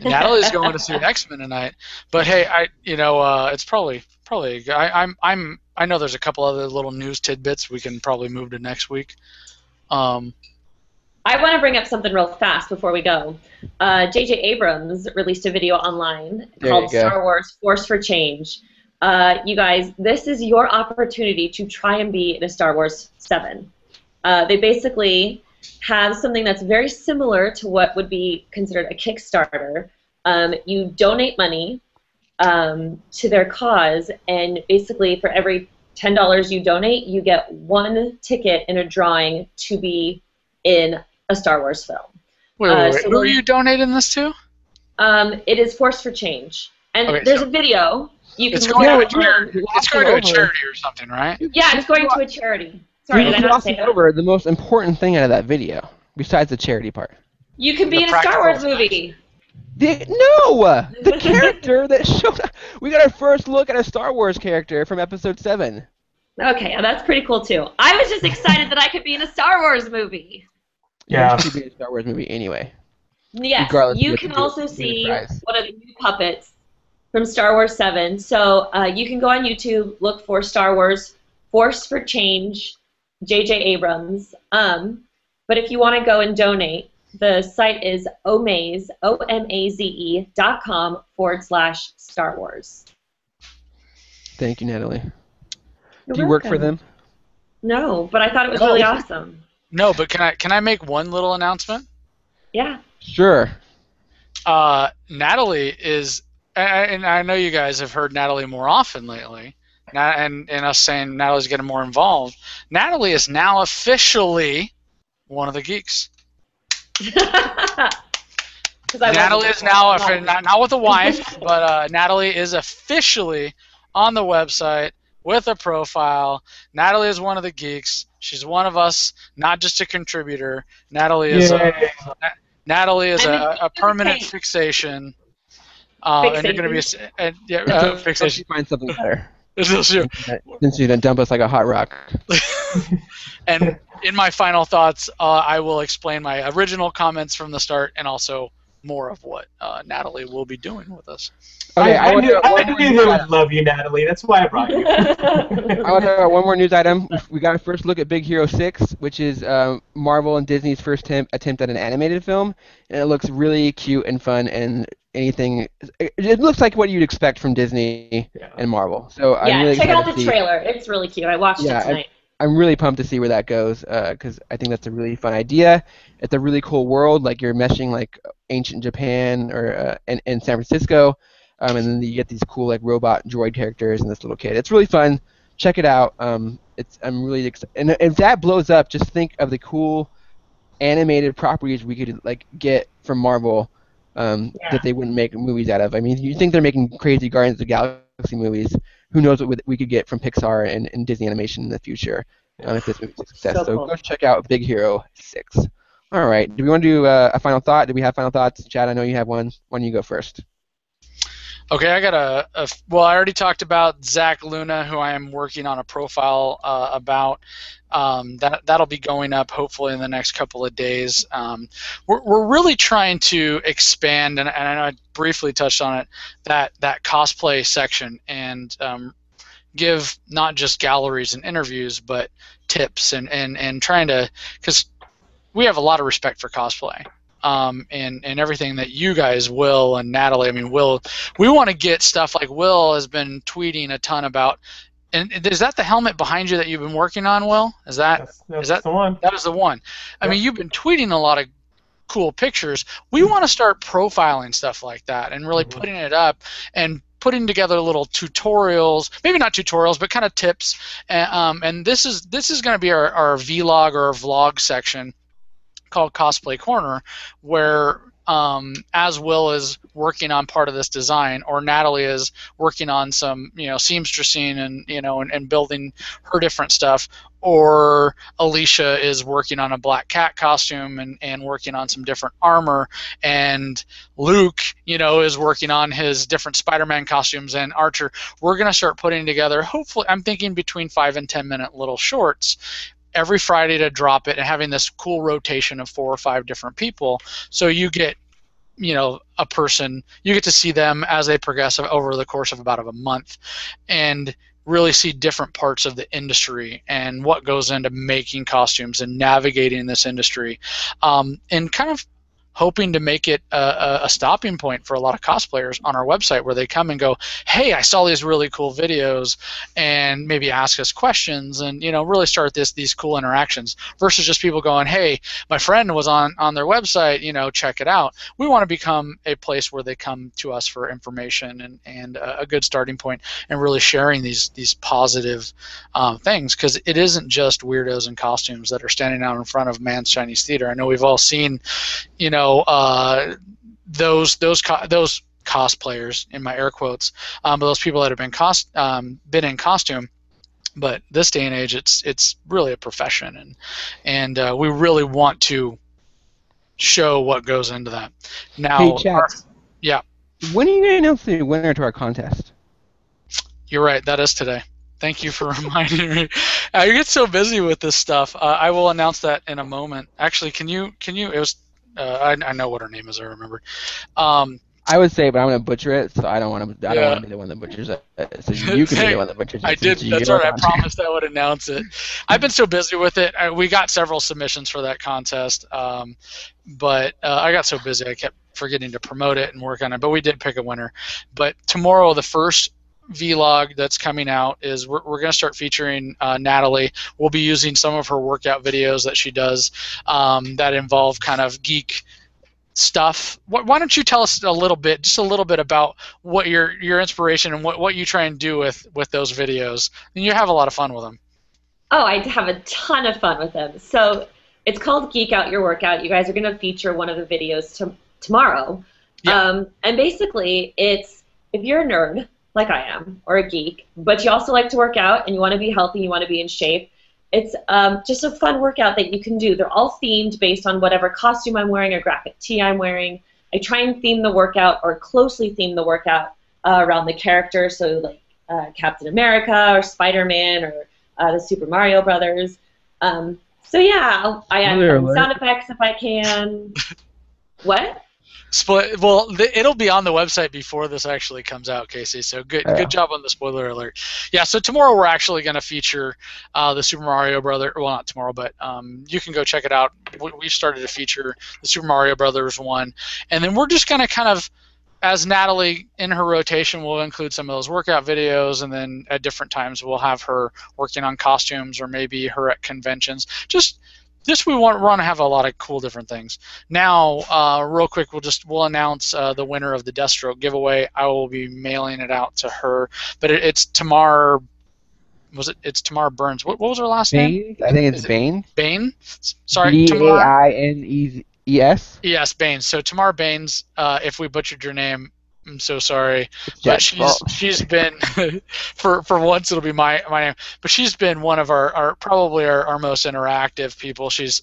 Natalie's going to see X-Men tonight, but hey, it's probably I know there's a couple other little news tidbits we can probably move to next week. I want to bring up something real fast before we go. J.J. Abrams released a video online called Star Wars Force for Change. You guys, this is your opportunity to try and be in a Star Wars 7. They basically have something that's very similar to what would be considered a Kickstarter. You donate money to their cause, and basically for every $10 you donate, you get one ticket in a drawing to be in a Star Wars film. Wait. So who are you donating this to? It is Force for Change. And Okay, there's a video. You can It's going to a charity. Glossing It's going to a over. charity or something, right? Yeah, it's going to a charity. Sorry, You're did I not say glossing that? over the most important thing out of that video, besides the charity part. You can be The in a Star practical Wars effects. movie. The character that showed up. We got our first look at a Star Wars character from Episode 7. Okay, well, that's pretty cool too. I was just excited that I could be in a Star Wars movie. Yeah. You should be in a Star Wars movie anyway. Yes, Regardless of you what can you do, also you win a see prize. one of the new puppets from Star Wars 7. So you can go on YouTube, look for Star Wars Force for Change, J.J. Abrams. But if you want to go and donate, the site is omaze.com/Star Wars. Thank you, Natalie. You're Do you work welcome. for them? No, but I thought it was really awesome. No, but can I make one little announcement? Yeah. Sure. Natalie is, and I know you guys have heard Natalie more often lately, and us saying Natalie's getting more involved. Natalie is now officially one of the geeks. Natalie is now not with a wife, but Natalie is officially on the website with a profile. Natalie is one of the geeks. She's one of us, not just a contributor. Natalie is a permanent fixation. And you're going to be fixation. Find something better. Since you done dump us like a hot rock. And in my final thoughts, I will explain my original comments from the start and also more of what Natalie will be doing with us. Okay, I knew they would I love you, Natalie. That's why I brought you. want to talk about one more news item. We got a first look at Big Hero 6, which is Marvel and Disney's first attempt at an animated film, and it looks really cute and fun and anything. It looks like what you'd expect from Disney and Marvel. So I'm really check out excited the to see. trailer. It's really cute. I watched it tonight. I'm really pumped to see where that goes because I think that's a really fun idea. It's a really cool world, like you're meshing like ancient Japan or and San Francisco, and then you get these cool like robot droid characters and this little kid. It's really fun. Check it out. I'm really excited. And if that blows up, just think of the cool animated properties we could like get from Marvel that they wouldn't make movies out of. I mean, you think they're making crazy Guardians of the Galaxy movies? Who knows what we could get from Pixar and Disney Animation in the future if this movie's a success. So cool. go check out Big Hero 6. All right. Do we want to do a final thought? Do we have final thoughts? Chad, I know you have one. Why don't you go first? Okay, I got well, I already talked about Zach Luna, who I am working on a profile about. That'll be going up hopefully in the next couple of days. We're really trying to expand, and I know I briefly touched on it, that cosplay section, and give not just galleries and interviews, but tips and trying to, because we have a lot of respect for cosplay. And everything that you guys, Will and Natalie, I mean, Will, we want to get stuff like Will has been tweeting a ton about. And is that the helmet behind you that you've been working on, Will? That's the one? That is the one. I mean, you've been tweeting a lot of cool pictures. We want to start profiling stuff like that and really putting it up and putting together little tutorials, maybe not tutorials, but kind of tips. And this is going to be our vlog or our vlog section called Cosplay Corner, where as Will is working on part of this design, or Natalie is working on some, seamstressing and building her different stuff, or Alicia is working on a black cat costume and working on some different armor, and Luke, is working on his different Spider-Man costumes, and Auteur. We're going to start putting together, hopefully, I'm thinking between 5 and 10 minute little shorts every Friday to drop it and having this cool rotation of 4 or 5 different people. So you get, a person, you get to see them as they progress over the course of about a month and really see different parts of the industry and what goes into making costumes and navigating this industry, and kind of hoping to make it a stopping point for a lot of cosplayers on our website, where they come and go, hey, I saw these really cool videos, and maybe ask us questions and really start these cool interactions, versus just people going, hey, my friend was on their website, check it out. We want to become a place where they come to us for information and a good starting point, and really sharing these positive things, because it isn't just weirdos in costumes that are standing out in front of Man's Chinese Theater. I know we've all seen those cosplayers, in my air quotes, but those people that have been in costume. But this day and age, it's really a profession, and we really want to show what goes into that. Now, hey, Chad, yeah. When are you going to announce the winner to our contest? You're right. That is today. Thank you for reminding me. You get so busy with this stuff. I will announce that in a moment. Actually, can you? It was. I know what her name is. I remember. I would say, but I'm going to butcher it, so I don't want to. I don't want to be the one that butchers it. So you can be the one that butchers it. I did. That's right. I promised I would announce it. I've been so busy with it. We got several submissions for that contest, but I got so busy I kept forgetting to promote it and work on it. But we did pick a winner. But tomorrow, the first vlog that's coming out is we're going to start featuring Natalie. We'll be using some of her workout videos that she does that involve kind of geek stuff. Why don't you tell us just a little bit about what your inspiration and what you try and do with those videos? And you have a lot of fun with them. Oh, I have a ton of fun with them. So it's called Geek Out Your Workout. You guys are going to feature one of the videos tomorrow. Yeah. And basically, it's if you're a nerd like I am, or a geek, but you also like to work out and you want to be healthy, you want to be in shape, it's just a fun workout that you can do. They're all themed based on whatever costume I'm wearing or graphic tee I'm wearing. I try and theme the workout, or closely theme the workout around the character, so like Captain America or Spider-Man or the Super Mario Brothers. So yeah, I add sound effects if I can. What? Well, it'll be on the website before this actually comes out, Casey. So good job on the spoiler alert. Yeah. So tomorrow we're actually going to feature the Super Mario Brothers. Well, not tomorrow, but you can go check it out. We've started to feature the Super Mario Brothers one, and then we're just going to kind of, as Natalie in her rotation, will include some of those workout videos, and then at different times we'll have her working on costumes, or maybe her at conventions. Just we want to have a lot of cool different things. Now, real quick, we'll announce the winner of the Deathstroke giveaway. I will be mailing it out to her, but it's Tamar. It's Tamar Burns. What was her last name? I think it's Bain. Bain. Sorry, Tamar. Baines. Yes, Baines. So Tamar Baines. If we butchered your name, I'm so sorry. But she's been for once it'll be my name. But she's been one of our probably our most interactive people. She's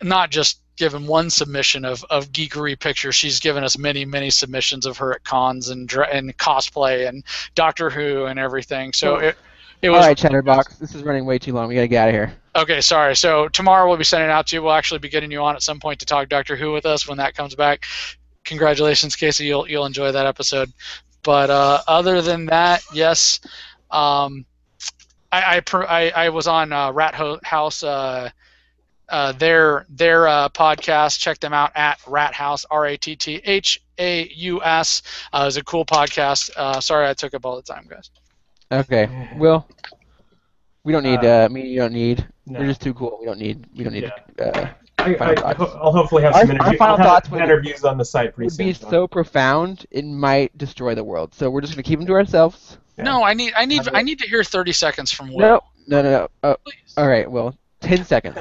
not just given one submission of geekery pictures. She's given us many submissions of her at cons and cosplay and Doctor Who and everything. So it was. All right, Chatterbox. This is running way too long. We gotta get out of here. Okay, sorry. So tomorrow we'll be sending it out to you. We'll actually be getting you on at some point to talk Doctor Who with us when that comes back. Congratulations, Casey. You'll enjoy that episode. But other than that, yes, I was on Rat House, their podcast. Check them out at Rat House, RATTHAUS. It's a cool podcast. Sorry I took up all the time, guys. Okay. Well, we don't need me. You don't need. No. We're just too cool. We don't need. Yeah. I'll hopefully have some interviews on the site pretty soon. It would be so profound, it might destroy the world. So we're just going to keep them to ourselves. Yeah. No, I need to hear 30 seconds from Will. No. Oh, all right, well, 10 seconds.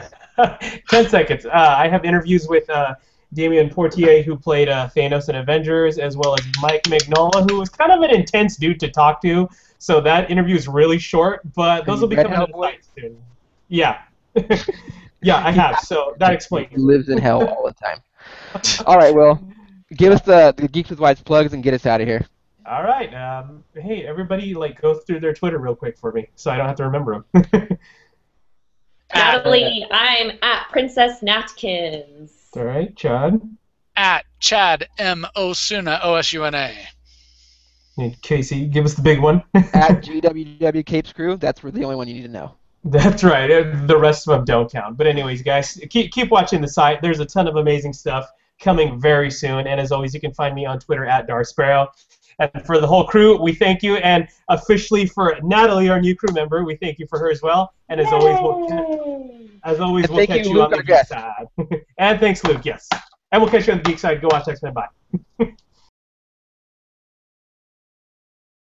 10 seconds. I have interviews with Damien Portier, who played Thanos in Avengers, as well as Mike Mignola, who was kind of an intense dude to talk to. So that interview is really short, but those will be coming to the site soon. Yeah. Yeah, I have. So that explains. He lives in hell all the time. All right, well, give us the Geeks With Wives plugs and get us out of here. All right. Hey, everybody, go through their Twitter real quick for me, so I don't have to remember them. Natalie, I'm at Princess Natkins. All right, Chad. At Chad M. Osuna, Osuna. And Casey, give us the big one. At GWW Capes Crew. That's the only one you need to know. That's right. The rest of them don't count. But anyways, guys, keep watching the site. There's a ton of amazing stuff coming very soon. And as always, you can find me on Twitter at Darsparrow. And for the whole crew, we thank you. And officially for Natalie, our new crew member, we thank you for her as well. And as always, we'll catch you on the Geek side. And thanks, Luke. Yes. And we'll catch you on the Geek side. Go watch X-Men. Bye.